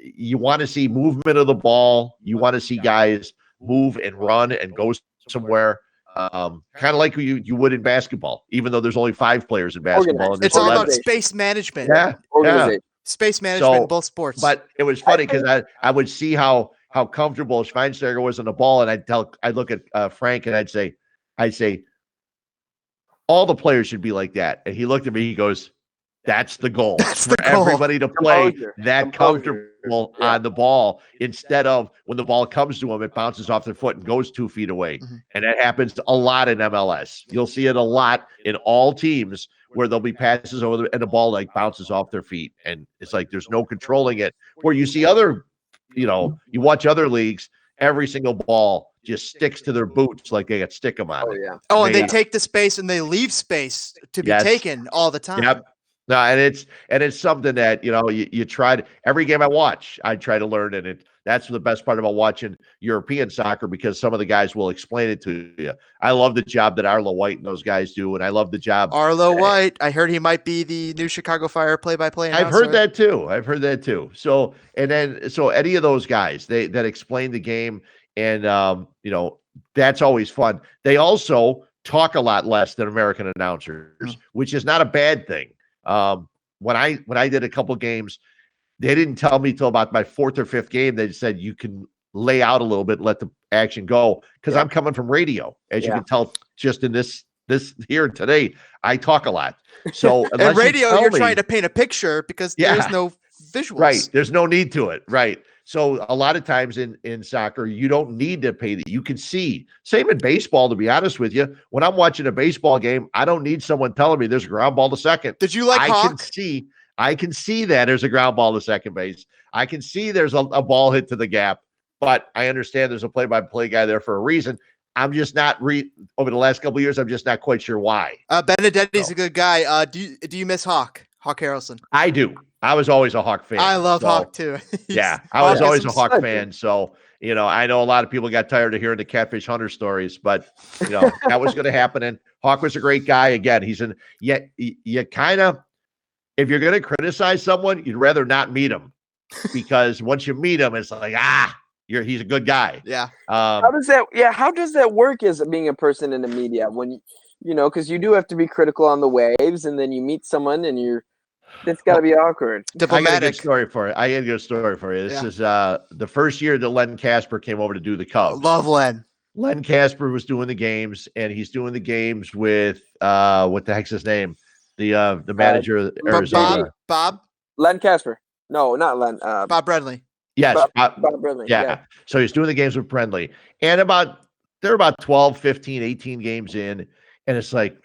you want to see movement of the ball. You want to see guys move and run and go somewhere. Kind of like you would in basketball, even though there's only 5 players in basketball. It's all about space management. Yeah. Space management in both sports. But it was funny because I would see how comfortable Schweinsteiger was on the ball, and I'd look at Frank and I'd say, all the players should be like that. And he looked at me, he goes, that's the goal. That's for everybody to play that comfortable on the ball instead of when the ball comes to them, it bounces off their foot and goes 2 feet away. And that happens a lot in MLS. You'll see it a lot in all teams where there'll be passes over and the ball bounces off their feet. And it's like there's no controlling it. Where you see other, you watch other leagues, every single ball just sticks to their boots like they got stick 'em on. And they take the space and they leave space to be taken all the time. Yep. No, and it's something that you tried every game I watch. I try to learn, and that's the best part about watching European soccer because some of the guys will explain it to you. I love the job that Arlo White and those guys do, and I love the job. Arlo White, I heard he might be the new Chicago Fire play-by-play announcer. I've heard that too. So any of those guys that explain the game, and that's always fun. They also talk a lot less than American announcers, which is not a bad thing. When I did a couple games, they didn't tell me till about my 4th or 5th game. They said you can lay out a little bit, let the action go, because I'm coming from radio, as you can tell. Just in this here today, I talk a lot. So and radio, you're trying to paint a picture because there's no visuals. Right? There's no need to it. Right. So a lot of times in soccer, you don't need to paint it. You can see. Same in baseball, to be honest with you. When I'm watching a baseball game, I don't need someone telling me there's a ground ball to second. Did you like Hawk? I can see that there's a ground ball to second base. I can see there's a ball hit to the gap, but I understand there's a play-by-play guy there for a reason. I'm just not over the last couple of years. I'm just not quite sure why. Benedetti's a good guy. Do you miss Hawk Harrelson? I do. I was always a Hawk fan. I love Hawk too. I was always a Hawk fan. So, I know a lot of people got tired of hearing the Catfish Hunter stories, but that was going to happen. And Hawk was a great guy. Again, you kind of, if you're going to criticize someone, you'd rather not meet him because once you meet him, it's like, he's a good guy. Yeah. How does that work as being a person in the media when because you do have to be critical on the waves, and then you meet someone and it's got to be awkward. I got a Diplomatic. good story for you. This is the first year that Len Casper came over to do the Cubs. Love Len. Len Casper was doing the games, and he's doing the games with what the heck's his name? The manager of Arizona. Bob Len Casper. No, not Len. Bob Brenly. Yes, Bob Brenly. yeah. So he's doing the games with Brenly. And they're about 12, 15, 18 games in, and it's like,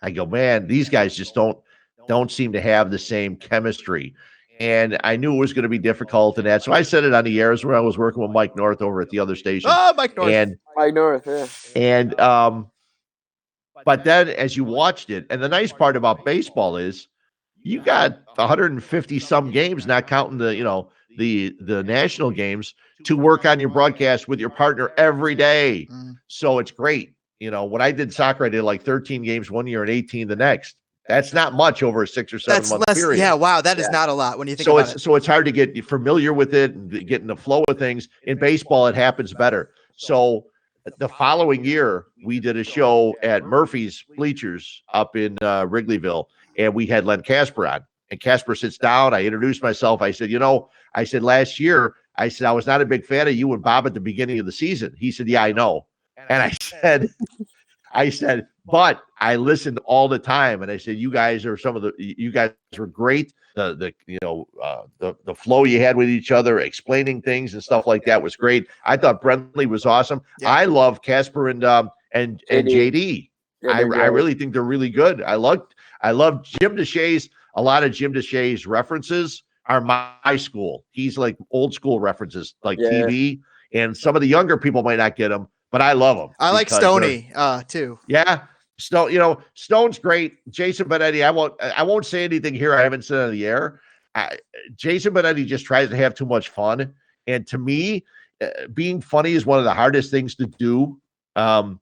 I go, man, these guys just don't seem to have the same chemistry. And I knew it was going to be difficult and that. So I said it on the air where I was working with Mike North over at the other station. Oh, Mike North. And Mike North, yeah. And but then as you watched it, and the nice part about baseball is you got 150 some games, not counting the national games, to work on your broadcast with your partner every day. So it's great. When I did soccer, I did like 13 games one year and 18 the next. That's not much over a 6 or 7 month period. Yeah, wow, that is not a lot when you think about it. So it's hard to get familiar with it and get in the flow of things. In baseball, it happens better. So the following year, we did a show at Murphy's Bleachers up in Wrigleyville, and we had Len Casper on. And Casper sits down. I introduced myself. I said, last year, I was not a big fan of you and Bob at the beginning of the season. He said, yeah, I know. And I said, but I listened all the time, and I said, you guys were great. The flow you had with each other, explaining things and stuff like that was great. I thought Brentley was awesome. Yeah. I love Casper and JD. Yeah, I really think they're really good. I love Jim DeShay's. A lot of Jim DeShay's references are my school. He's like old school references, like TV, and some of the younger people might not get them, but I love them. I like Stoney too. Yeah. Stone's great. Jason Benetti, I won't say anything here I haven't said on the air. Jason Benetti just tries to have too much fun. And to me, being funny is one of the hardest things to do. And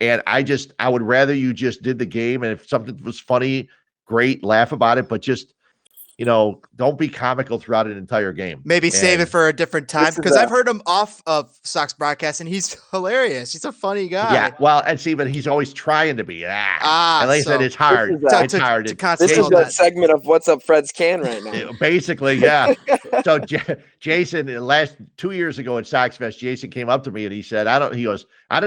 I would rather you just did the game. And if something was funny, great, laugh about it, but just, don't be comical throughout an entire game. Maybe save it for a different time, because I've heard him off of Sox broadcast, and he's hilarious. He's a funny guy. Yeah, well, and see, but he's always trying to be. And like I said, it's hard. It's hard. This is that segment of What's Up Fred's Can right now. Basically, yeah. So Jason, 2 years ago at Sox Fest, Jason came up to me and he said, I don't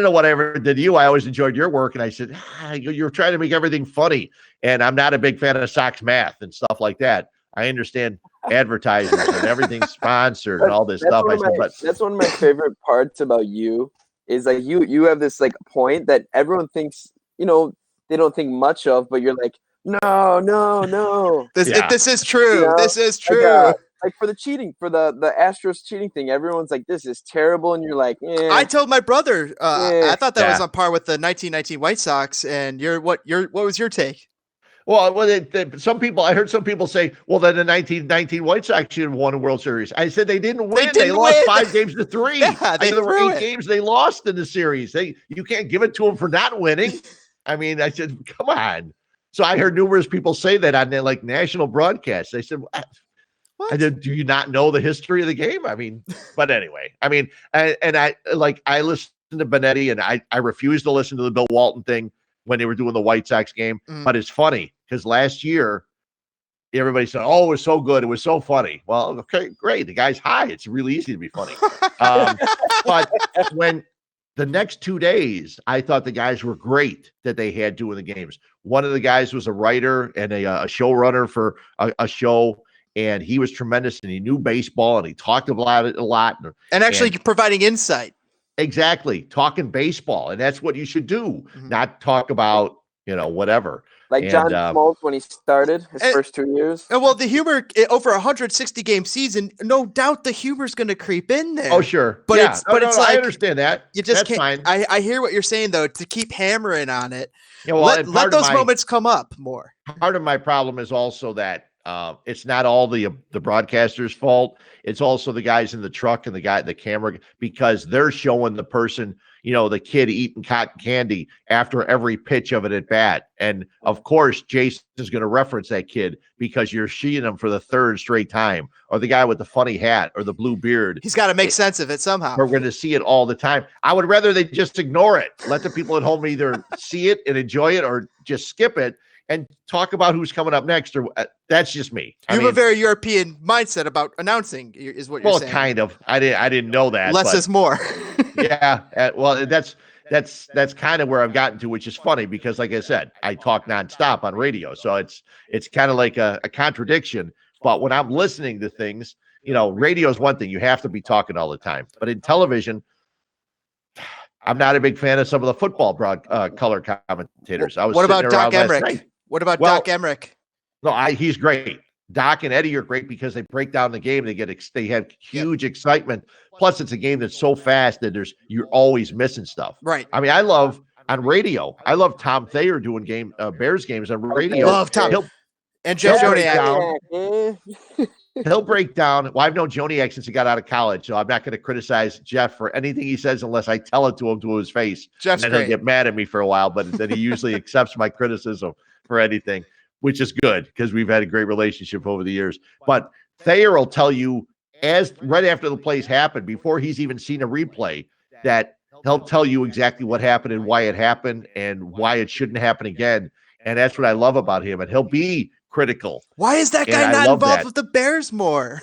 know what I ever did to you. I always enjoyed your work. And I said, you're trying to make everything funny. And I'm not a big fan of Sox math and stuff like that. I understand advertisements and everything's sponsored and all this stuff. That's one of my favorite parts about you is like you have this like point that everyone thinks, they don't think much of, but you're like, no. This is true. This is true. Like for the cheating, for the Astros cheating thing, everyone's like, this is terrible. And you're like, I told my brother, I thought that was on par with the 1919 White Sox. And what was your take? Well, I heard some people say, well, then the 1919 White Sox should have won a World Series. I said they didn't win. They lost 5-3. Yeah, there were 8 games they lost in the series. You can't give it to them for not winning. I mean, I said, come on. So I heard numerous people say that on their like national broadcasts. They said, what? I said, do you not know the history of the game? I mean, but anyway, I listened to Benetti, and I refused to listen to the Bill Walton thing when they were doing the White Sox game. But it's funny because last year everybody said, oh, it was so good. It was so funny. Well, okay, great. The guy's high. It's really easy to be funny. But when the next 2 days, I thought the guys were great that they had doing the games. One of the guys was a writer and a showrunner for a show. And he was tremendous, and he knew baseball, and he talked about it a lot. And actually providing insight. Exactly. Talking baseball. And that's what you should do. Not talk about, whatever. Like John Smoltz when he started his first 2 years. And well, the humor over 160 game season, no doubt the humor's going to creep in there. Oh, sure. But yeah. it's like, I understand that. You just that's can't. Fine. I hear what you're saying, though, to keep hammering on it. Yeah, well, let those moments come up more. Part of my problem is also that It's not all the broadcaster's fault. It's also the guys in the truck and the camera, because they're showing the person, the kid eating cotton candy after every pitch of it at bat. And of course, Jason is going to reference that kid because you're seeing him for the third straight time, or the guy with the funny hat or the blue beard. He's got to make sense of it somehow. We're going to see it all the time. I would rather they just ignore it. Let the people at home either see it and enjoy it or just skip it and talk about who's coming up next. Or that's just me. You have a very European mindset about announcing, is what you're saying. Well, kind of. I didn't know that. Less is more. Yeah. Well, that's kind of where I've gotten to, which is funny because, like I said, I talk nonstop on radio, so it's kind of like a contradiction. But when I'm listening to things, radio is one thing. You have to be talking all the time. But in television, I'm not a big fan of some of the football color commentators. What about Doc Emmerich? What about Doc Emmerich? No, he's great. Doc and Eddie are great because they break down the game. They have huge excitement. Plus, it's a game that's so fast that you're always missing stuff. Right. I mean, I love Tom Thayer doing Bears games on radio. Love Tom. And Jeff Joniak. He'll break down. Well, I've known Joniak since he got out of college, so I'm not going to criticize Jeff for anything he says unless I tell it to him to his face. Jeff's and great. He'll get mad at me for a while, but then he usually accepts my criticism for anything, which is good because we've had a great relationship over the years. But Thayer will tell you right after the plays happen, before he's even seen a replay, that he'll tell you exactly what happened and why it happened and why it shouldn't happen again. And that's what I love about him. And he'll be critical. Why is that guy not involved with the Bears more?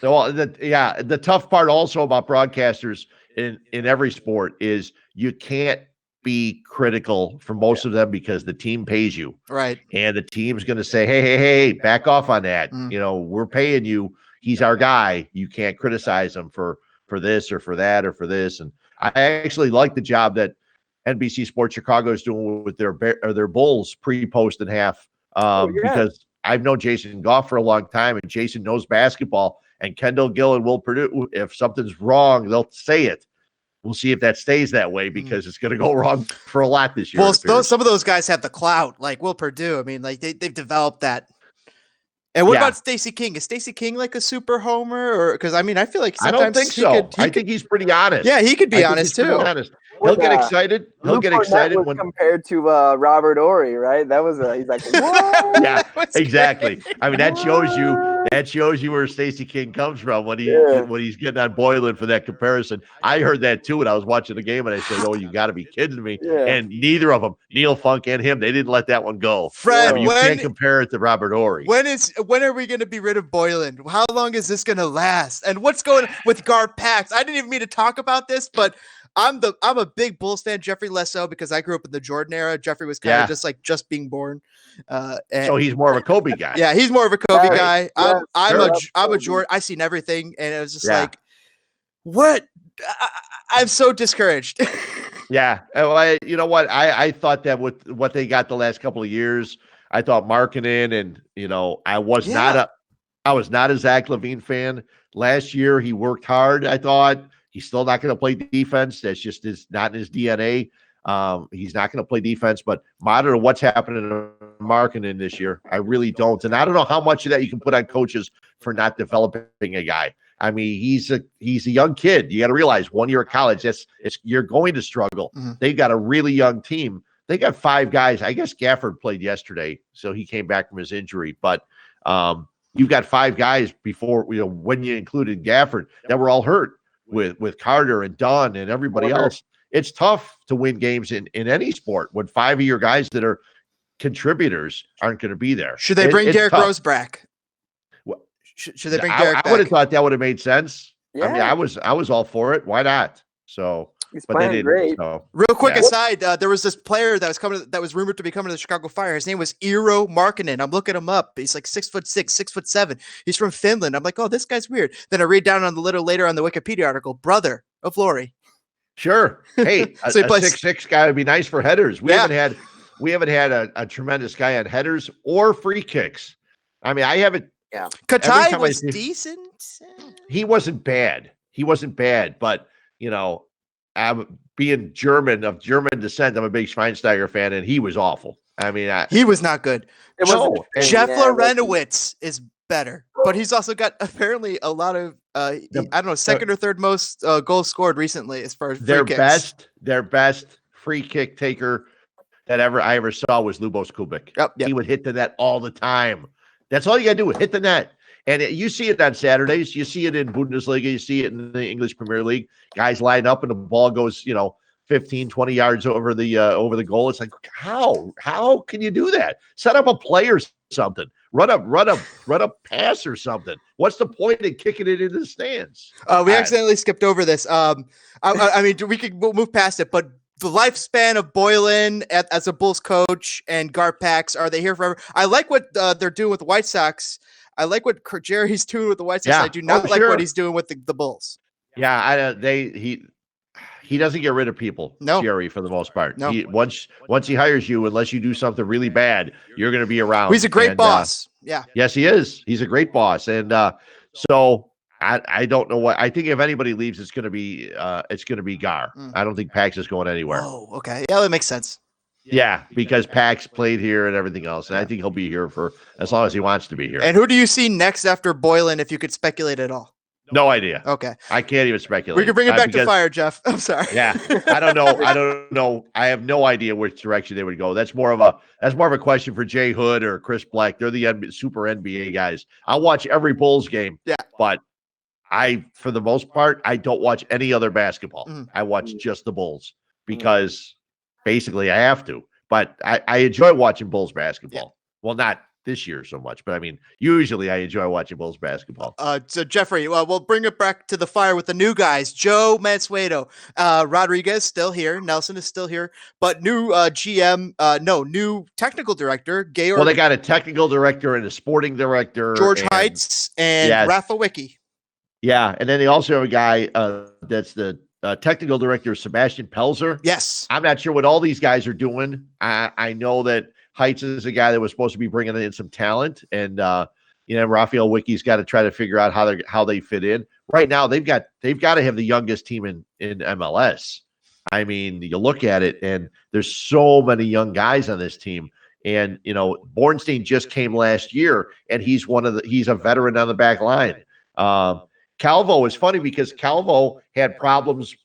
Well, the tough part also about broadcasters in every sport is you can't be critical for most of them because the team pays you. Right. And the team's going to say, hey, back off on that. We're paying you. He's our guy. You can't criticize him for this or for that or for this. And I actually like the job that NBC Sports Chicago is doing with their Bulls pre, post, and half because I've known Jason Goff for a long time, and Jason knows basketball. And Kendall Gill and Will Purdue, if something's wrong, they'll say it. We'll see if that stays that way because it's going to go wrong for a lot this year. Well, some of those guys have the clout, like Will Purdue. I mean, like they've developed that. And what about Stacey King? Is Stacey King like a super homer? Or because I feel like sometimes I don't think so. I think he's pretty honest. Yeah, he could be honest too. He'll get excited. He'll get excited when compared to Robert Ory, right? That was he's like, what? Yeah, exactly. I mean, that shows you where Stacey King comes from when he's getting on Boylan for that comparison. I heard that too when I was watching the game, and I said, "Oh, you got to be kidding me!" Yeah. And neither of them, Neil Funk and him, they didn't let that one go. Fred, you can't compare it to Robert Ory. When are we going to be rid of Boylan? How long is this going to last? And what's going on with Gar Pax? I didn't even mean to talk about this, but I'm a big Bulls fan, Jeffrey less so because I grew up in the Jordan era. Jeffrey was kind of just being born. So he's more of a Kobe guy. Yeah, he's more of a Kobe guy. Yeah, I'm a Jordan. I've seen everything, and it was just like, what? I'm so discouraged. Yeah, well, you know what? I thought that with what they got the last couple of years, I thought Markkanen and I was not a Zach LaVine fan last year. He worked hard. I thought. He's still not going to play defense. That's just not in his DNA. He's not going to play defense, but I don't know what's happening to Markkanen this year. I really don't. And I don't know how much of that you can put on coaches for not developing a guy. I mean, he's a young kid. You got to realize 1 year of college, you're going to struggle. Mm-hmm. They've got a really young team. They got 5 guys. I guess Gafford played yesterday, so he came back from his injury. But you've got 5 guys before, when you included Gafford, that were all hurt. With Carter and Dunn and everybody else, it's tough to win games in any sport when 5 of your guys that are contributors aren't going to be there. Should they bring Derrick Rose back? Should they bring Derrick back? I would have thought that would have made sense. Yeah. I mean, I was all for it. Why not? So, but they didn't. Great. So, real quick aside, there was this player that was rumored to be coming to the Chicago Fire. His name was Eero Markkanen. I'm looking him up. He's like 6'6", 6'7". He's from Finland. I'm like, oh, this guy's weird. Then I read down on the later on the Wikipedia article, brother of Laurie. Sure. Hey, so a 6'6" guy would be nice for headers. We haven't had a tremendous guy on headers or free kicks. I mean, I haven't. Yeah. Katai was decent. He wasn't bad. But I'm being German of German descent. I'm a big Schweinsteiger fan, and he was awful. I mean, he was not good. No. Jeff Lorenowitz is better, but he's also got apparently a lot of I don't know, second or third most goals scored recently as far as free kicks. Their best free kick taker that I ever saw was Lubos Kubik. Yep. He would hit the net all the time. That's all you got to do, hit the net. And you see it on Saturdays. You see it in Bundesliga. You see it in the English Premier League. Guys line up and the ball goes, 15, 20 yards over the goal. It's like, how can you do that? Set up a play or something. Run a pass or something. What's the point in kicking it into the stands? We accidentally skipped over this. I mean, we'll move past it, but the lifespan of Boylan as a Bulls coach and Garpax, are they here forever? I like what they're doing with the White Sox. I like what Jerry's doing with the White Sox. I do not like what he's doing with the Bulls. Yeah, he doesn't get rid of people, Jerry, for the most part. No. Once he hires you, unless you do something really bad, you're going to be around. He's a great boss. Yes, he is. He's a great boss. And so I don't know what. I think if anybody leaves, it's going to be Gar. I don't think Pax is going anywhere. Oh, okay. Yeah, that makes sense. Yeah, because Pax played here and everything else. And I think he'll be here for as long as he wants to be here. And who do you see next after Boylan, if you could speculate at all? No idea. Okay. I can't even speculate. We can bring it back to fire, Jeff. I'm sorry. Yeah. I don't know. I have no idea which direction they would go. That's more of a question for Jay Hood or Chris Black. They're the super NBA guys. I'll watch every Bulls game. Yeah. But for the most part, I don't watch any other basketball. I watch just the Bulls because basically I have to. But I enjoy watching Bulls basketball. Yeah. Well, not this year so much, but I mean, usually I enjoy watching Bulls basketball. So Jeffrey, we'll bring it back to the fire with the new guys. Joe Mansueto, Rodriguez still here, Nelson is still here, but new new technical director, Georg. Well, they got a technical director and a sporting director, George Heitz and Rafa Wicki. Yeah, and then they also have a guy that's the technical director, Sebastian Pelzer. Yes, I'm not sure what all these guys are doing. I know that Heitz is a guy that was supposed to be bringing in some talent, and Raphael Wicky's got to try to figure out how they fit in. Right now, they've got to have the youngest team in MLS. I mean, you look at it, and there's so many young guys on this team. And Bornstein just came last year, and he's a veteran on the back line. Calvo is funny because Calvo had problems,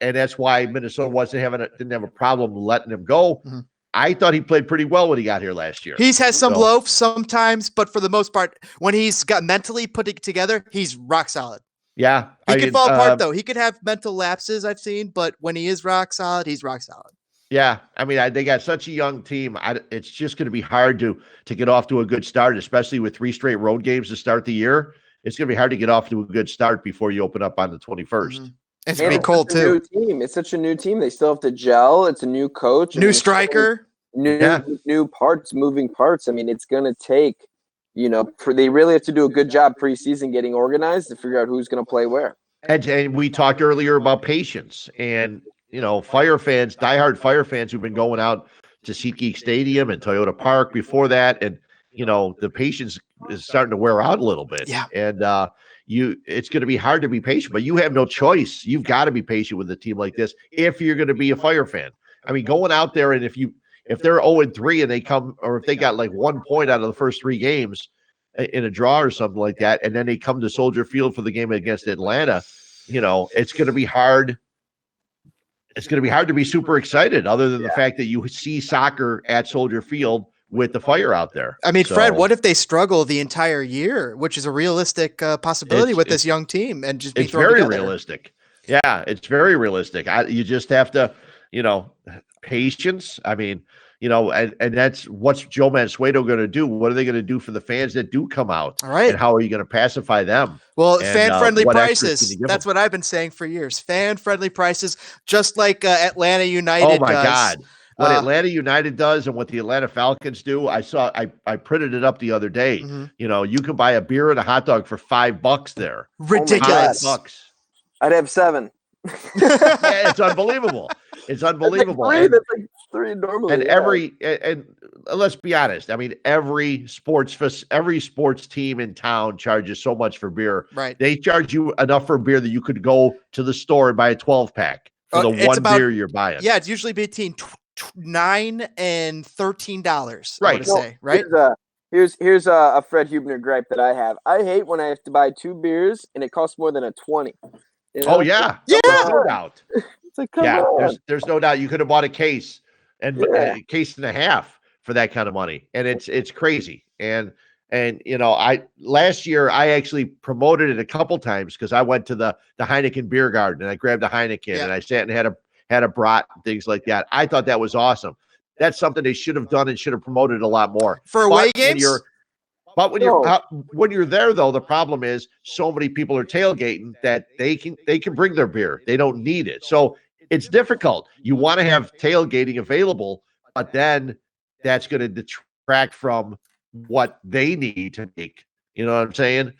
and that's why Minnesota didn't have a problem letting him go. Mm-hmm. I thought he played pretty well when he got here last year. He's had some loafs sometimes, but for the most part, when he's got mentally put it together, he's rock solid. Yeah. He can fall apart, though. He could have mental lapses, I've seen, but when he is rock solid, he's rock solid. Yeah. I mean, they got such a young team. It's just going to be hard to get off to a good start, especially with 3 straight road games to start the year. It's going to be hard to get off to a good start before you open up on the 21st. Mm-hmm. It's going to be cold, too. It's such a new team. They still have to gel. It's a new coach. New striker. New parts, moving parts. I mean, it's going to take, they really have to do a good job preseason getting organized to figure out who's going to play where. And we talked earlier about patience and, Fire fans, diehard Fire fans who've been going out to SeatGeek Stadium and Toyota Park before that. And, the patience is starting to wear out a little bit. Yeah. And, it's going to be hard to be patient, but you have no choice. You've got to be patient with a team like this if you're going to be a Fire fan. I mean, going out there and if they're 0-3 and they come, or if they got like 1 point out of the first 3 games in a draw or something like that, and then they come to Soldier Field for the game against Atlanta, it's going to be hard. It's going to be hard to be super excited other than the fact that you see soccer at Soldier Field with the Fire out there. I mean, Fred, what if they struggle the entire year, which is a realistic possibility with this young team, and just be it's very together. Realistic. Yeah, it's very realistic. You just have to, patience. I mean, and that's what's Joe Mansueto going to do. What are they going to do for the fans that do come out? All right. And how are you going to pacify them? Well, fan-friendly prices. That's what I've been saying for years. Fan-friendly prices, just like Atlanta United does. Oh, my God. What Atlanta United does and what the Atlanta Falcons do, I printed it up the other day. Mm-hmm. You can buy a beer and a hot dog for $5 there. Ridiculous. $5. I'd have 7. Yeah, it's unbelievable. It's unbelievable. That's like 3 normally. And let's be honest. I mean, every sports team in town charges so much for beer. Right. They charge you enough for beer that you could go to the store and buy a 12-pack for the one beer you're buying. Yeah, it's usually between $9 and $13. Right. I would say, right? Here's a Fred Huebner gripe that I have. I hate when I have to buy 2 beers and it costs more than a 20. You know? Oh yeah, Yeah. There's no doubt. It's like, come on. There's no doubt. You could have bought a case and a case and a half for that kind of money, and it's crazy. And last year I actually promoted it a couple times because I went to the Heineken beer garden and I grabbed a Heineken and I sat and had a brat and things like that. I thought that was awesome. That's something they should have done and should have promoted a lot more for away games. When you're there though, the problem is so many people are tailgating that they can bring their beer. They don't need it. So it's difficult. You want to have tailgating available, but then that's going to detract from what they need to make. You know what I'm saying?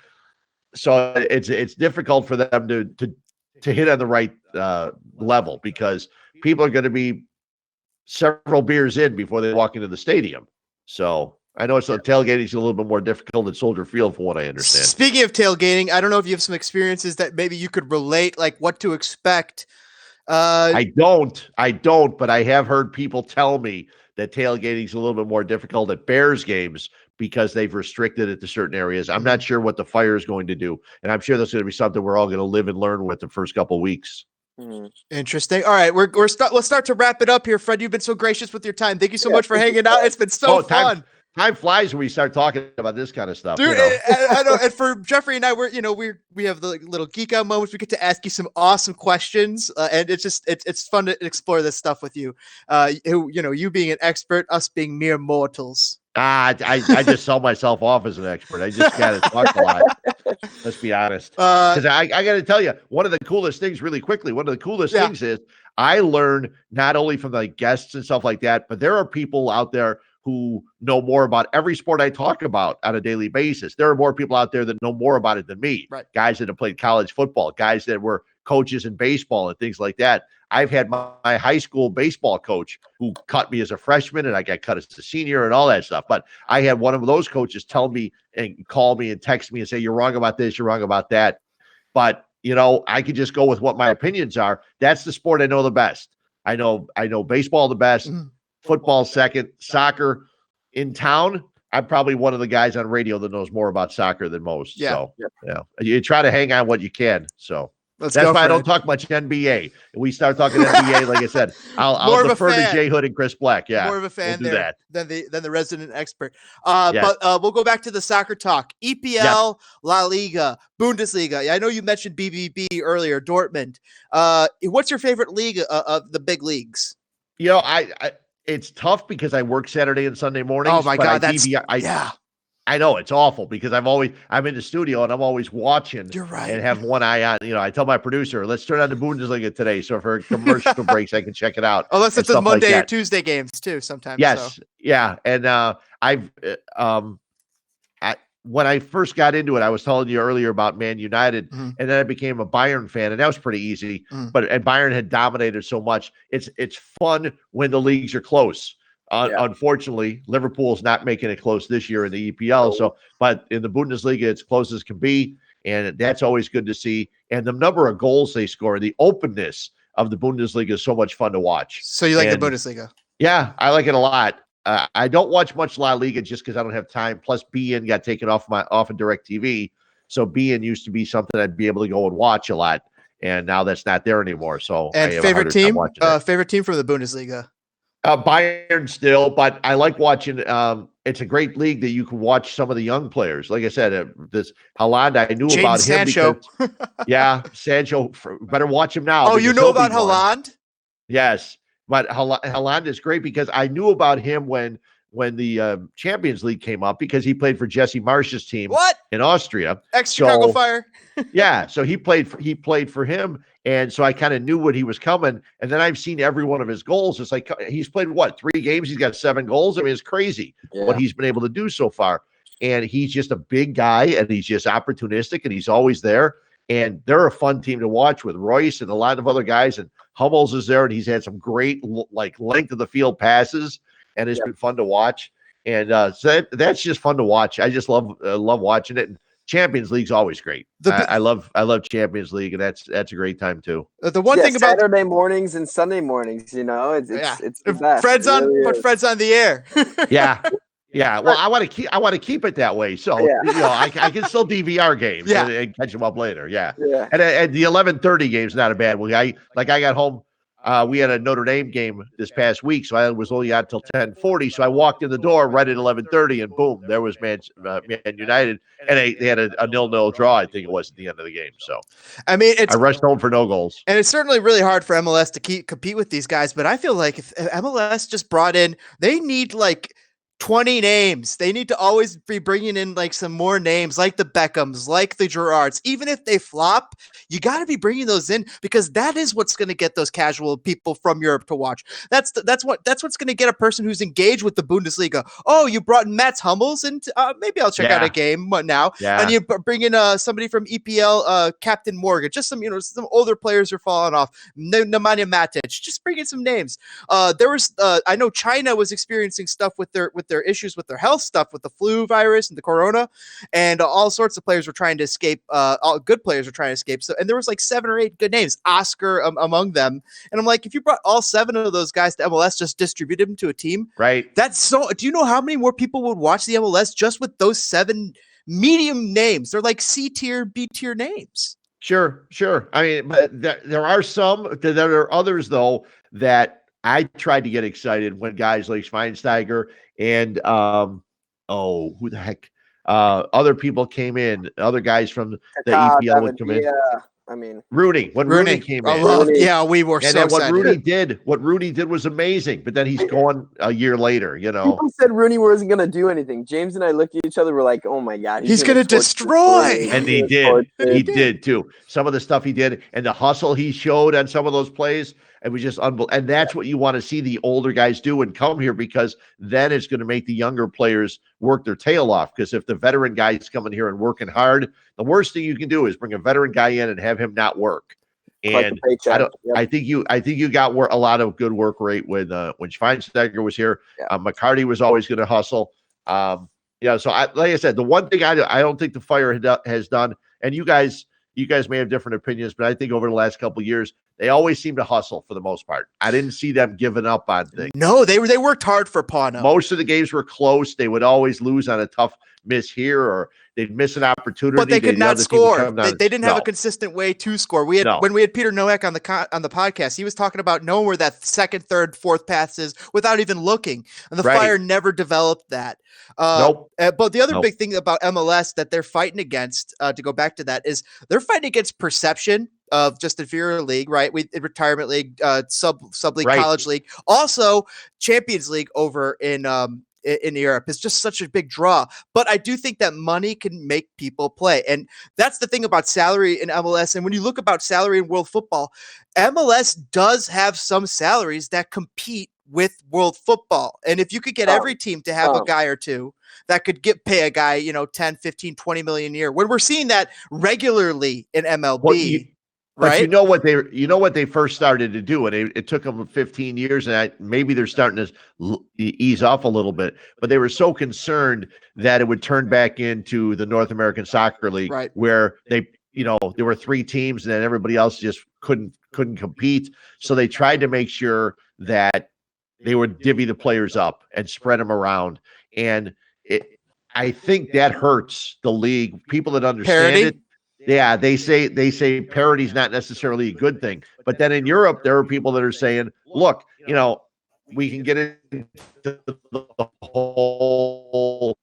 So it's difficult for them to hit on the right level because people are going to be several beers in before they walk into the stadium. So I know tailgating is a little bit more difficult at Soldier Field from what I understand. Speaking of tailgating, I don't know if you have some experiences that maybe you could relate, like what to expect. I don't, but I have heard people tell me that tailgating is a little bit more difficult at Bears games because they've restricted it to certain areas. I'm not sure what the fire is going to do, and I'm sure that's going to be something we're all going to live and learn with the first couple of weeks. Interesting. All right, let's start to wrap it up here. Fred, you've been so gracious with your time. Thank you so much for hanging out. It's been so fun. Time flies when we start talking about this kind of stuff, dude. I know. And for Jeffrey and I, we have the little geek out moments. We get to ask you some awesome questions, and it's fun to explore this stuff with you. You being an expert, us being mere mortals. I just sell myself off as an expert. I just got to talk a lot. Let's be honest. Because I got to tell you, one of the coolest things things is I learn not only from the guests and stuff like that, but there are people out there who know more about every sport I talk about on a daily basis. There are more people out there that know more about it than me. Right. Guys that have played college football, guys that were coaches in baseball and things like that. I've had my high school baseball coach who cut me as a freshman and I got cut as a senior and all that stuff. But I had one of those coaches tell me and call me and text me and say, you're wrong about this, you're wrong about that. But, I could just go with what my opinions are. That's the sport I know the best. I know baseball the best, football second, soccer in town. I'm probably one of the guys on radio that knows more about soccer than most. Yeah. So, you try to hang on what you can. So. That's why I don't talk much NBA. We start talking NBA, like I said, I'll defer to Jay Hood and Chris Black. Yeah, more of a fan we'll there than the resident expert. But we'll go back to the soccer talk. EPL, La Liga, Bundesliga. Yeah, I know you mentioned BBB earlier, Dortmund. What's your favorite league of the big leagues? I it's tough because I work Saturday and Sunday mornings. Oh my God, I know it's awful because I'm in the studio and I'm always watching. You're right. And have one eye on. I tell my producer, let's turn on the Bundesliga today, so for commercial breaks I can check it out. Unless it's the Monday or Tuesday games too, sometimes. Yes, yeah, and when I first got into it, I was telling you earlier about Man United, and then I became a Bayern fan, and that was pretty easy. But Bayern had dominated so much. It's fun when the leagues are close. Unfortunately, Liverpool's not making it close this year in the EPL. So, but in the Bundesliga, it's close as can be, and that's always good to see. And the number of goals they score, the openness of the Bundesliga is so much fun to watch. So you like the Bundesliga? Yeah, I like it a lot. I don't watch much La Liga just because I don't have time. Plus, BN got taken off of DirecTV, so BN used to be something I'd be able to go and watch a lot, and now that's not there anymore. So, and favorite team from the Bundesliga. Bayern still, but I like watching. It's a great league that you can watch some of the young players. Like I said, this Haaland, I knew about him. Sancho. Sancho. Better watch him now. Oh, you know about Haaland? Yes, but Haaland is great because I knew about him when the Champions League came up because he played for Jesse Marsch's team in Austria. Ex-Chicago Fire. Yeah, so he played for him, and so I kind of knew when he was coming. And then I've seen every one of his goals. It's like he's played 3 games, he's got 7 goals. I mean, it's crazy what he's been able to do so far. And he's just a big guy, and he's just opportunistic, and he's always there. And they're a fun team to watch with Royce and a lot of other guys. And Hummels is there, and he's had some great length of the field passes, and it's been fun to watch. And so that's just fun to watch. I just love watching it. And Champions League's always great. I love Champions League, and that's a great time too. The one thing about Saturday mornings and Sunday mornings, it's the best. Fred's on the air. Yeah. Well, I want to keep it that way. So I can still DVR games and catch them up later. Yeah. And the 11:30 game's not a bad one. I got home. We had a Notre Dame game this past week, so I was only out till 10:40. So I walked in the door right at 11:30, and boom, there was Man United, and they had a 0-0 draw. I think it was at the end of the game. So I mean, I rushed home for no goals, and it's certainly really hard for MLS to compete with these guys. But I feel like if MLS just brought in, they need like 20 names. They need to always be bringing in like some more names, like the Beckhams, like the Gerrards. Even if they flop, you got to be bringing those in, because that is what's going to get those casual people from Europe to watch. That's what's going to get a person who's engaged with the Bundesliga. Oh, you brought Mats Hummels, and maybe I'll check out a game now. Yeah. And you bring in somebody from EPL, Captain Morgan, just some older players are falling off. Nemanja Matic, just bring in some names. There was I know China was experiencing stuff with their issues with their health stuff, with the flu virus and the corona, and all sorts of players were trying to escape. All good players were trying to escape. So, and there was like 7 or 8 good names, Oscar among them. And I'm like, if you brought all 7 of those guys to MLS, just distribute them to a team, right? That's so. Do you know how many more people would watch the MLS just with those 7 medium names? They're like C tier, B tier names. Sure. I mean, but there are some. There are others though that I tried to get excited when guys like Schweinsteiger and who the heck? Other people came in, other guys from the EPL would come in. Yeah, I mean Rooney. When Rooney came in. We were so excited. What Rooney did was amazing, but then he's going a year later, People said Rooney wasn't gonna do anything. James and I looked at each other, we're like, oh my God, he's gonna destroy. And he did. He did too. Some of the stuff he did and the hustle he showed on some of those plays. It was just unbelievable. And that's what you want to see the older guys do and come here, because then it's going to make the younger players work their tail off. Because if the veteran guys coming here and working hard, the worst thing you can do is bring a veteran guy in and have him not work. And I think you got a lot of good work rate when Schweinsteiger was here. McCarty was always going to hustle. So like I said, the one thing I don't think the Fire has done, and you guys may have different opinions, but I think over the last couple of years, they always seem to hustle for the most part. I didn't see them giving up on things. No, they worked hard for Pano. Most of the games were close. They would always lose on a tough miss here, or they'd miss an opportunity. But they could not score. They didn't have a consistent way to score. When we had Peter Nowak on the podcast, he was talking about knowing where that second, third, fourth pass is without even looking. And the Fire never developed that. But the other big thing about MLS that they're fighting against, to go back to that, is they're fighting against perception of just inferior league, right? Retirement league, sub league, college league, also Champions League over in Europe is just such a big draw. But I do think that money can make people play. And that's the thing about salary in MLS. And when you look about salary in world football, MLS does have some salaries that compete with world football. And if you could get every team to have a guy or two that could pay a guy, 10, 15, 20 million a year, when we're seeing that regularly in MLB. But right? You know what they first started to do, and it took them 15 years, and maybe they're starting to ease off a little bit. But they were so concerned that it would turn back into the North American Soccer League, where there were 3 teams, and then everybody else just couldn't compete. So they tried to make sure that they would divvy the players up and spread them around, and I think that hurts the league. People that understand it. Yeah, they say parity is not necessarily a good thing. But then in Europe, there are people that are saying, look, we can get into the whole.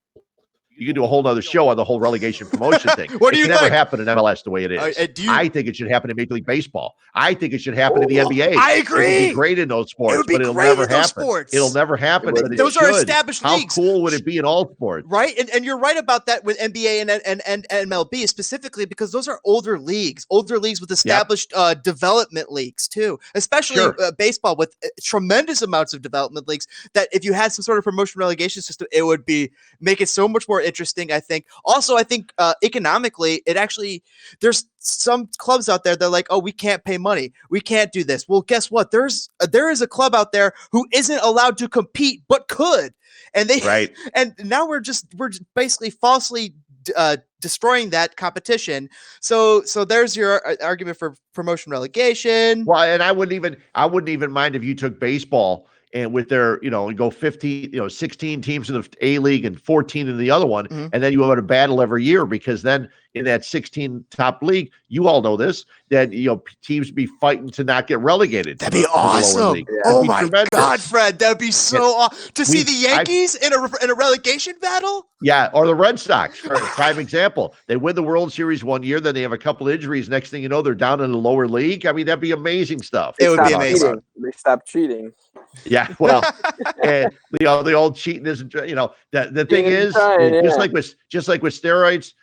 You can do a whole nother show on the whole relegation promotion thing. What do you think? It never happened in MLS the way it is. I think it should happen in Major League Baseball. I think it should happen in the NBA. I agree. It would be great in those sports, but it'll never happen. It'll never happen. Those are established leagues. How cool would it be in all sports? Right, and you're right about that with NBA and MLB specifically, because those are older leagues with established development leagues too, especially baseball with tremendous amounts of development leagues. That if you had some sort of promotion relegation system, it would make it so much more interesting, I think. Also, I think economically, there's some clubs out there that are like, oh, we can't pay money, we can't do this. Well, guess what? There is a club out there who isn't allowed to compete but could, and and now we're basically falsely destroying that competition. So there's your argument for promotion relegation. Well, and I wouldn't even mind if you took baseball and with their, go 15, 16 teams in the A League and 14 in the other one, and then you have a battle every year, because then in that 16 top league, you all know this, that teams be fighting to not get relegated. That'd be awesome. Yeah. Oh my God, Fred, that'd be so awesome to see the Yankees in a relegation battle. Yeah, or the Red Sox, for a prime example. They win the World Series one year, then they have a couple injuries. Next thing you know, they're down in the lower league. I mean, that'd be amazing stuff. It would be amazing. They stopped cheating. Yeah, well, and, the old cheating isn't. The thing is, just like with steroids,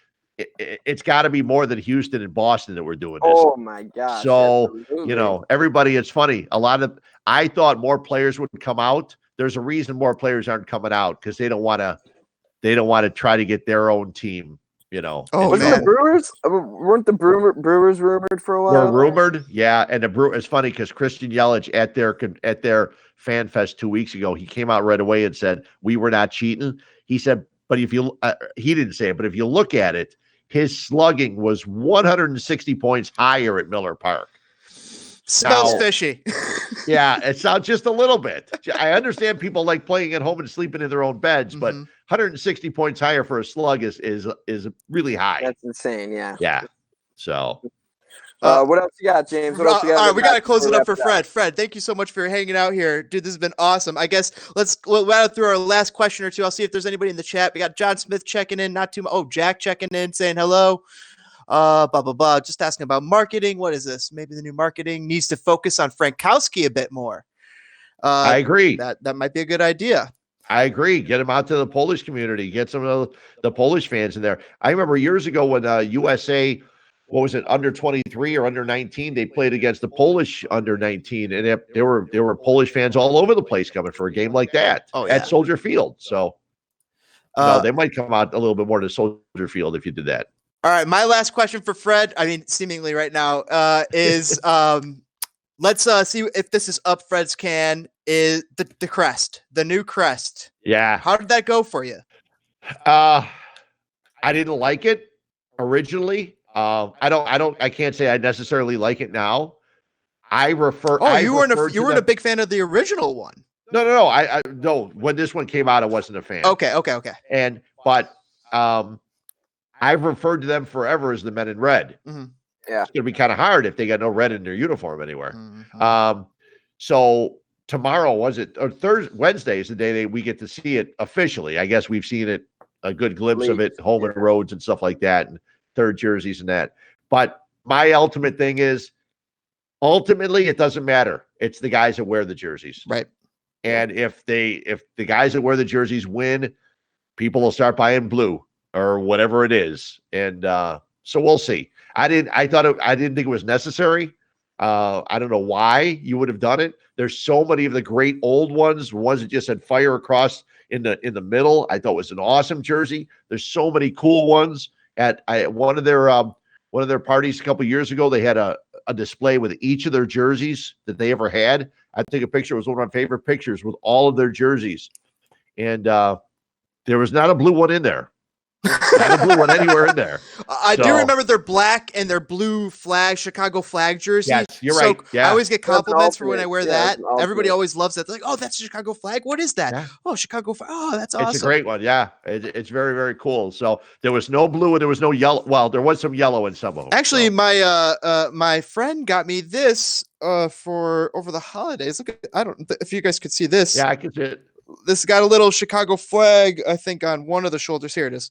it's got to be more than Houston and Boston that we're doing this. Oh my God! So absolutely. everybody. It's funny. I thought more players would come out. There's a reason more players aren't coming out, because they don't want to try to get their own team. Oh, wasn't the Brewers? Weren't the Brewers rumored for a while? They're rumored, yeah. And it's funny because Christian Yelich at their fan fest 2 weeks ago, he came out right away and said we were not cheating. He said, but if you he didn't say it, but if you look at it, his slugging was 160 points higher at Miller Park. Smells fishy. Yeah, it sounds just a little bit. I understand people like playing at home and sleeping in their own beds, but 160 points higher for a slug is really high. That's insane. Yeah. Yeah. So. What else you got, James? What else you got? All right, we got to close it up for Fred. Fred, thank you so much for hanging out here. Dude, this has been awesome. I guess we'll rattle through our last question or two. I'll see if there's anybody in the chat. We got John Smith checking in, not too much. Oh, Jack checking in, saying hello. Blah, blah, blah. Just asking about marketing. What is this? Maybe the new marketing needs to focus on Frankowski a bit more. I agree. That might be a good idea. I agree. Get them out to the Polish community. Get some of the Polish fans in there. I remember years ago when USA, what was it, under 23 or under 19, they played against the Polish under 19, and there were Polish fans all over the place coming for a game like that at Soldier Field. So they might come out a little bit more to Soldier Field if you did that. All right, my last question for Fred, I mean, seemingly right now, is let's see if this is up Fred's can, is the crest, the new crest. Yeah. How did that go for you? I didn't like it originally. I can't say I necessarily like it now. You weren't a big fan of the original one. No. When this one came out, I wasn't a fan. Okay. But I've referred to them forever as the Men in Red. Mm-hmm. Yeah, it's gonna be kind of hard if they got no red in their uniform anywhere. Mm-hmm. So tomorrow Wednesday is the day we get to see it officially. I guess we've seen it, a good glimpse of it, home and roads and stuff like that, and third jerseys and that. But my ultimate thing is, ultimately, it doesn't matter. It's the guys that wear the jerseys, right? And if the guys that wear the jerseys win, people will start buying blue or whatever it is, and so we'll see. I didn't think it was necessary. I don't know why you would have done it. There's so many of the great old ones that just had fire across in the middle. I thought was an awesome jersey. There's so many cool ones. At one of their parties a couple years ago, they had a display with each of their jerseys that they ever had. I think a picture was one of my favorite pictures with all of their jerseys, and there was not a blue one in there. Not a blue one anywhere in there. I do remember their black and their blue flag, Chicago flag jerseys. Yes, you're right. Yeah. I always get compliments for when I wear that. Awesome. Everybody always loves that. They're like, oh, that's a Chicago flag. What is that? Yeah. Oh, Chicago flag. Oh, that's awesome. It's a great one. Yeah, it's very, very cool. So there was no blue and there was no yellow. Well, there was some yellow in some of them. Actually, my friend got me this for over the holidays. Look, I don't know if you guys could see this. Yeah, I could see it. This got a little Chicago flag, I think, on one of the shoulders. Here it is.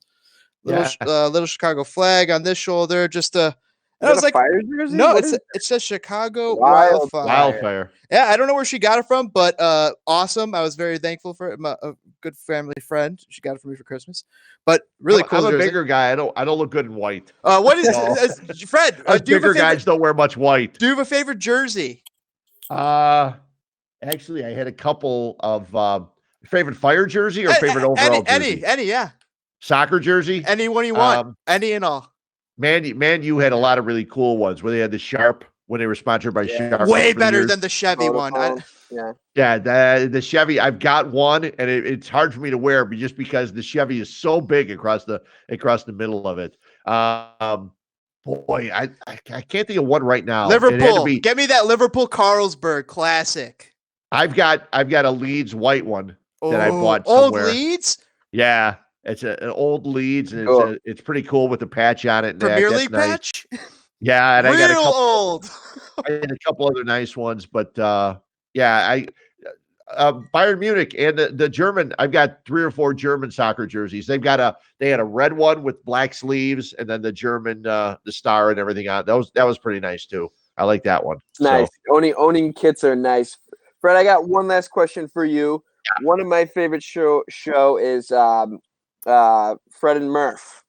Little Chicago flag on this shoulder. Just and I was like, fire jersey? No, it says Chicago Wildfire. Yeah, I don't know where she got it from, but awesome. I was very thankful for it. A good family friend. She got it for me for Christmas. But really cool. I'm a bigger guy. I don't look good in white. What is Fred? Bigger guys don't wear much white. Do you have a favorite jersey? Actually, I had a couple of favorite fire jersey or favorite overall jersey. Any, yeah. Soccer jersey? Anyone you want. Any and all. Man, you had a lot of really cool ones where they had the Sharp when they were sponsored by Sharp. Way better than the Chevy one. The Chevy. I've got one, and it's hard for me to wear, but just because the Chevy is so big across the middle of it. Boy, I can't think of one right now. Liverpool. Get me that Liverpool Carlsberg classic. I've got a Leeds white one that I bought old somewhere. Leeds? Yeah, it's an old Leeds, and it's pretty cool with the patch on it. And Premier League patch? Yeah, and Real I got a couple, old. I had a couple other nice ones, but yeah, Bayern Munich and the German. I've got 3 or 4 German soccer jerseys. They had a red one with black sleeves, and then the German the star and everything on. That was pretty nice too. I like that one. Nice. So. Owning kits are nice. Fred, I got one last question for you. Yeah. One of my favorite show is Fred and Murph.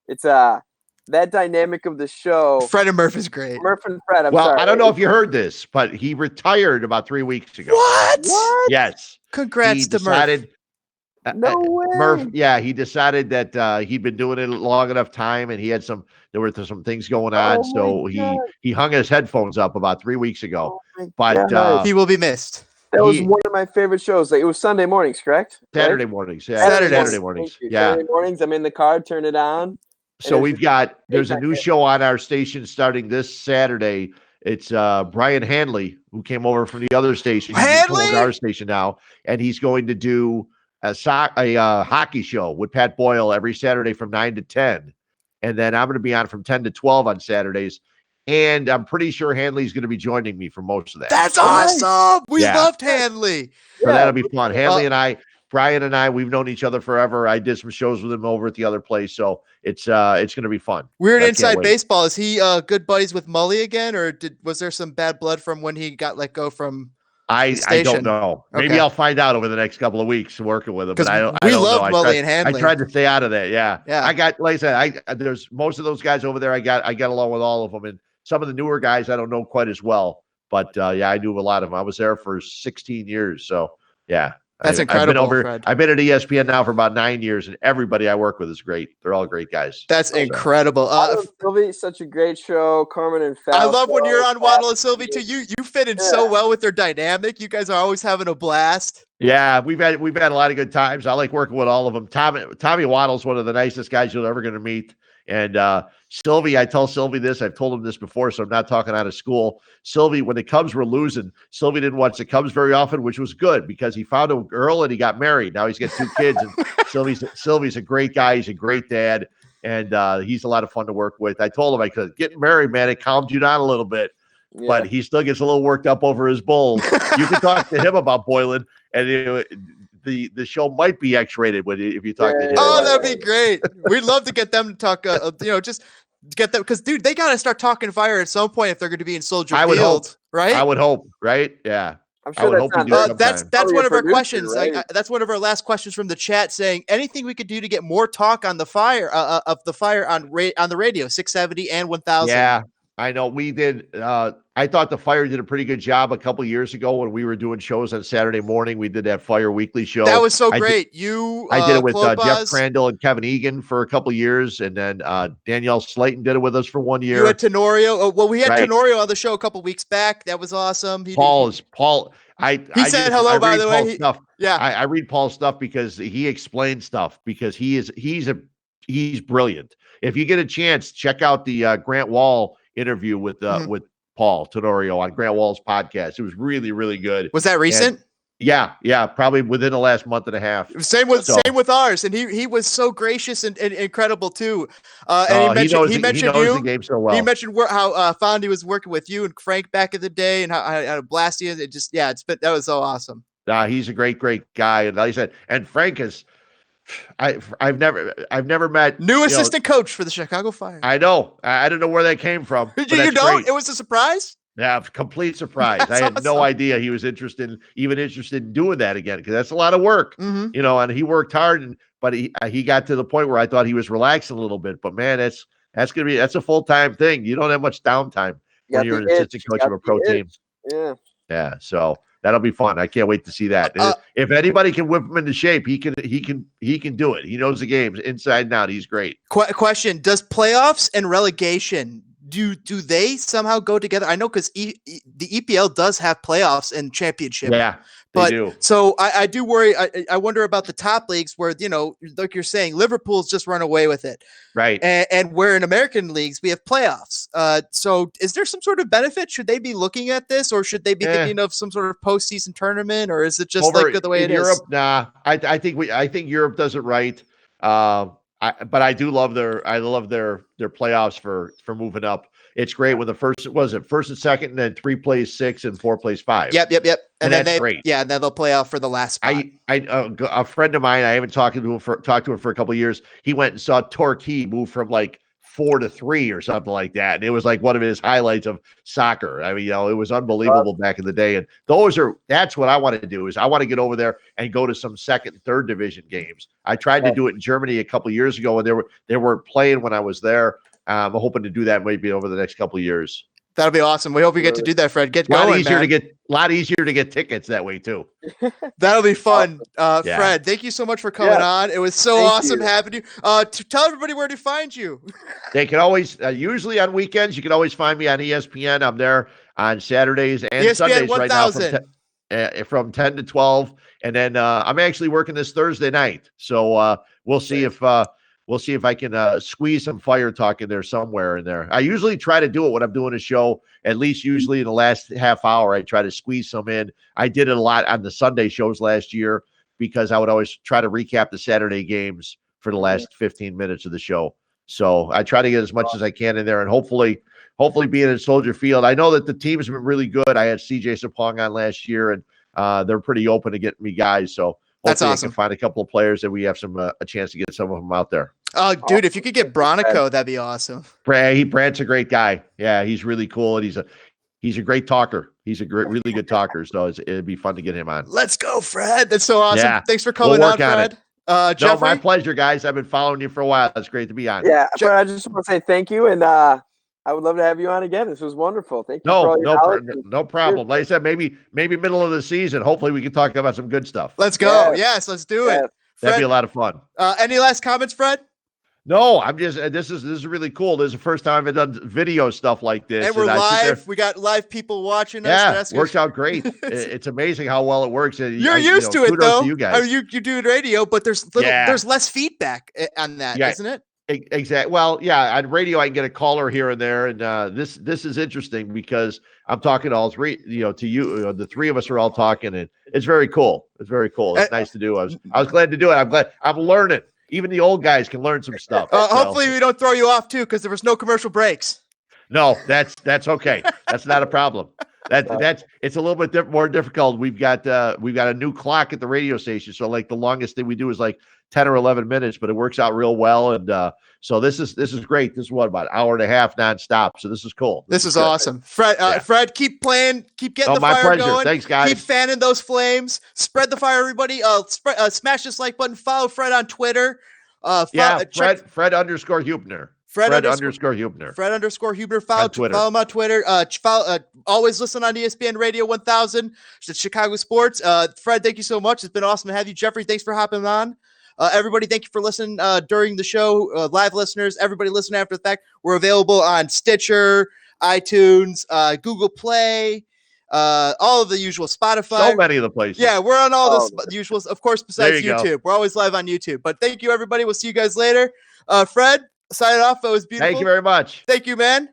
It's that dynamic of the show. Fred and Murph is great. Murph and Fred. I don't know if you heard this, but he retired about 3 weeks ago. What? Yes. Congrats to Murph. No way. Murph, yeah, he decided that he'd been doing it a long enough time, and there were some things going on, so he hung his headphones up about 3 weeks ago. But he will be missed. That was one of my favorite shows. Like, it was Sunday mornings, correct? Saturday mornings. Yeah. Saturday mornings. Yeah. Saturday mornings. I'm in the car, turn it on. So there's a new show on our station starting this Saturday. It's Brian Hanley, who came over from the other station. He's coming to our station now, and he's going to do a hockey show with Pat Boyle every Saturday from 9 to 10. And then I'm going to be on from 10 to 12 on Saturdays. And I'm pretty sure Hanley's going to be joining me for most of that. That's awesome. We loved Hanley. So that'll be fun. Hanley and I, Brian and I, we've known each other forever. I did some shows with him over at the other place. So it's going to be fun. Weird Inside Baseball. Is he good buddies with Mully again? Or was there some bad blood from when he got let go from I don't know. Maybe I'll find out over the next couple of weeks working with him. But I don't love know. Mully and Hanley. I tried to stay out of that. Yeah. I got, like I said, there's most of those guys over there. I got along with all of them, and some of the newer guys I don't know quite as well. But I knew a lot of them. I was there for 16 years. So yeah. That's incredible. I've been at ESPN now for about 9 years, and everybody I work with is great. They're all great guys. That's incredible. Silvy, such a great show. Carmen and Fal. I love when you're on Waddle and Silvy too. You fit in so well with their dynamic. You guys are always having a blast. Yeah, we've had a lot of good times. I like working with all of them. Tommy Waddle's one of the nicest guys you're ever going to meet. And Silvy, I tell Silvy this. I've told him this before, so I'm not talking out of school. Silvy, when the Cubs were losing, Silvy didn't watch the Cubs very often, which was good because he found a girl and he got married. Now he's got 2 kids. And Silvy's a great guy. He's a great dad, and he's a lot of fun to work with. I told him, I could getting married, man, it calmed you down a little bit. Yeah. But he still gets a little worked up over his Bulls. You can talk to him about Boylan, and the show might be X-rated if you talk to him. Oh, that'd be great. We'd love to get them to talk. Just get them because, dude, they got to start talking fire at some point if they're going to be in Soldier Field, right? I would hope, right? Yeah. I'm sure that's one of our questions. Right? That's one of our last questions from the chat, saying anything we could do to get more talk on the fire on the radio 670 and 1000. Yeah. I know we did. I thought the Fire did a pretty good job a couple years ago when we were doing shows on Saturday morning. We did that Fire Weekly show. That was so great. I did it with Jeff Crandall and Kevin Egan for a couple yees, and then Danielle Slayton did it with us for 1 year. You had Tenorio. We had Tenorio on the show a couple weeks back. That was awesome. He said hello, by the way. I read Paul's stuff because he explains stuff because he's brilliant. If you get a chance, check out the Grant Wall interview with Paul Tenorio on Grant Wall's podcast. It was really, really good. Was that recent? Yeah, probably within the last month and a half. Same with ours, and he was so gracious and incredible too. And he mentioned you. The game so well. He mentioned how fond he was working with you and Frank back in the day, and how a blast he is. That was so awesome. He's a great guy, and like I said, and Frank is. I've never met new assistant coach for the Chicago Fire. I know. I don't know where that came from. You don't? Great. It was a surprise. Yeah, complete surprise. I had no idea he was interested in doing that again because that's a lot of work. And he worked hard, but he got to the point where I thought he was relaxing a little bit. But man, that's a full-time thing. You don't have much downtime when you're an assistant coach of a pro team. Yeah. So that'll be fun. I can't wait to see that. If anybody can whip him into shape, he can do it. He knows the games inside and out. He's great. Question: does playoffs and relegation do they somehow go together? I know because the EPL does have playoffs and championship. Yeah, they do. So I do worry. I wonder about the top leagues where, like you're saying, Liverpool's just run away with it. Right. And where in American leagues we have playoffs. So is there some sort of benefit? Should they be looking at this, or should they be thinking of some sort of postseason tournament, or is it just like the way it Europe, is? Nah, I think Europe does it right. But I love their playoffs for moving up. It's great when the first and second, and then 3 plays 6 and 4 plays 5. Yep. And then that's great. Yeah, and then they'll play off for the last spot. A friend of mine, I haven't talked to him for a couple of years. He went and saw Torquay move from like 4 to 3 or something like that, and it was like one of his highlights of soccer. I mean, it was unbelievable back in the day. And that's what I want to do. Is I want to get over there and go to some second and third division games. I tried to do it in Germany a couple of years ago, and they weren't playing when I was there. I'm hoping to do that maybe over the next couple of years. That'll be awesome. We hope you get to do that, Fred. Get going, a lot easier to get tickets that way too. That'll be fun. Yeah. Fred, thank you so much for coming on. It was so awesome having you. To tell everybody where to find you. They can always, usually on weekends, you can always find me on ESPN. I'm there on Saturdays and ESPN Sundays 1000. right now from 10 to 12. And then I'm actually working this Thursday night. So we'll see if I can squeeze some fire talk in there somewhere in there. I usually try to do it when I'm doing a show, at least usually in the last half hour. I try to squeeze some in. I did it a lot on the Sunday shows last year because I would always try to recap the Saturday games for the last 15 minutes of the show. So I try to get as much as I can in there, and hopefully being in Soldier Field. I know that the team's been really good. I had CJ Sapong on last year, and they're pretty open to getting me guys. So that's awesome. I can find a couple of players that we have a chance to get some of them out there. Oh, dude, if you could get Bronico, that'd be awesome. Brant's a great guy. Yeah, he's really cool, and he's a great talker. He's a really good talker, so it'd be fun to get him on. Let's go, Fred. That's so awesome. Yeah. Thanks for coming on, Fred. No, my pleasure, guys. I've been following you for a while. It's great to be on. Yeah, Fred, I just want to say thank you, and I would love to have you on again. This was wonderful. Thank you. No problem. Like I said, maybe middle of the season. Hopefully, we can talk about some good stuff. Let's go. Yes, let's do it. Fred, that'd be a lot of fun. Any last comments, Fred? No, I'm just. This is really cool. This is the first time I've done video stuff like this. And we're live. We got live people watching us. Yeah, works out great. It's amazing how well it works. You're used to it, though. To you guys. I mean, you do radio, but there's less feedback on that, isn't it? Exactly. Well, yeah, on radio I can get a caller here and there, and this is interesting because I'm talking to all three. To you, the three of us are all talking, and it's very cool. It's very cool. It's nice to do. I was glad to do it. I'm glad I'm learning. Even the old guys can learn some stuff. Hopefully we don't throw you off too, because there was no commercial breaks. No, that's okay. That's not a problem. It's a little bit more difficult. We've got a new clock at the radio station, so like the longest thing we do is like 10 or 11 minutes, but it works out real well. And so this is great. This is about an hour and a half nonstop. So this is cool. This is awesome. Fred, Fred, keep playing, keep getting the fire going. Thanks, guys. Keep fanning those flames. Spread the fire, everybody. Smash this like button. Follow Fred on Twitter. Fred underscore Huebner. Fred underscore Huebner. Fred underscore Huebner. Follow him on Twitter. Always listen on ESPN Radio 1000. Chicago Sports. Fred, thank you so much. It's been awesome to have you. Jeffrey, thanks for hopping on. Everybody, thank you for listening during the show. Live listeners, everybody listening after the fact. We're available on Stitcher, iTunes, Google Play, all of the usual, Spotify. So many of the places. Yeah, we're on all the usuals, of course, besides YouTube. We're always live on YouTube. But thank you, everybody. We'll see you guys later. Fred, signing off. It was beautiful. Thank you very much. Thank you, man.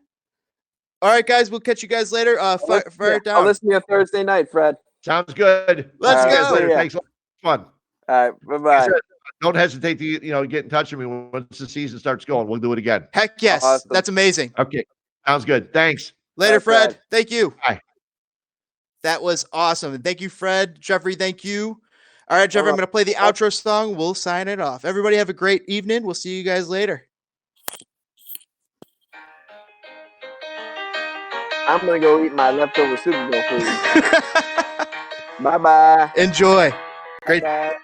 All right, guys. We'll catch you guys later. Fire it down. I'll listen to you Thursday night, Fred. Sounds good. Let's go. Later. Thanks a lot. Fun. All right. Bye-bye. Don't hesitate to get in touch with me once the season starts going. We'll do it again. Heck yes. Awesome. That's amazing. Okay. Sounds good. Thanks. Later, Fred. Thank you. Bye. That was awesome. And thank you, Fred. Jeffrey, thank you. All right, Jeffrey, I'm going to play the outro song. We'll sign it off. Everybody have a great evening. We'll see you guys later. I'm going to go eat my leftover Super Bowl food. Bye-bye. Enjoy. Great. Bye-bye.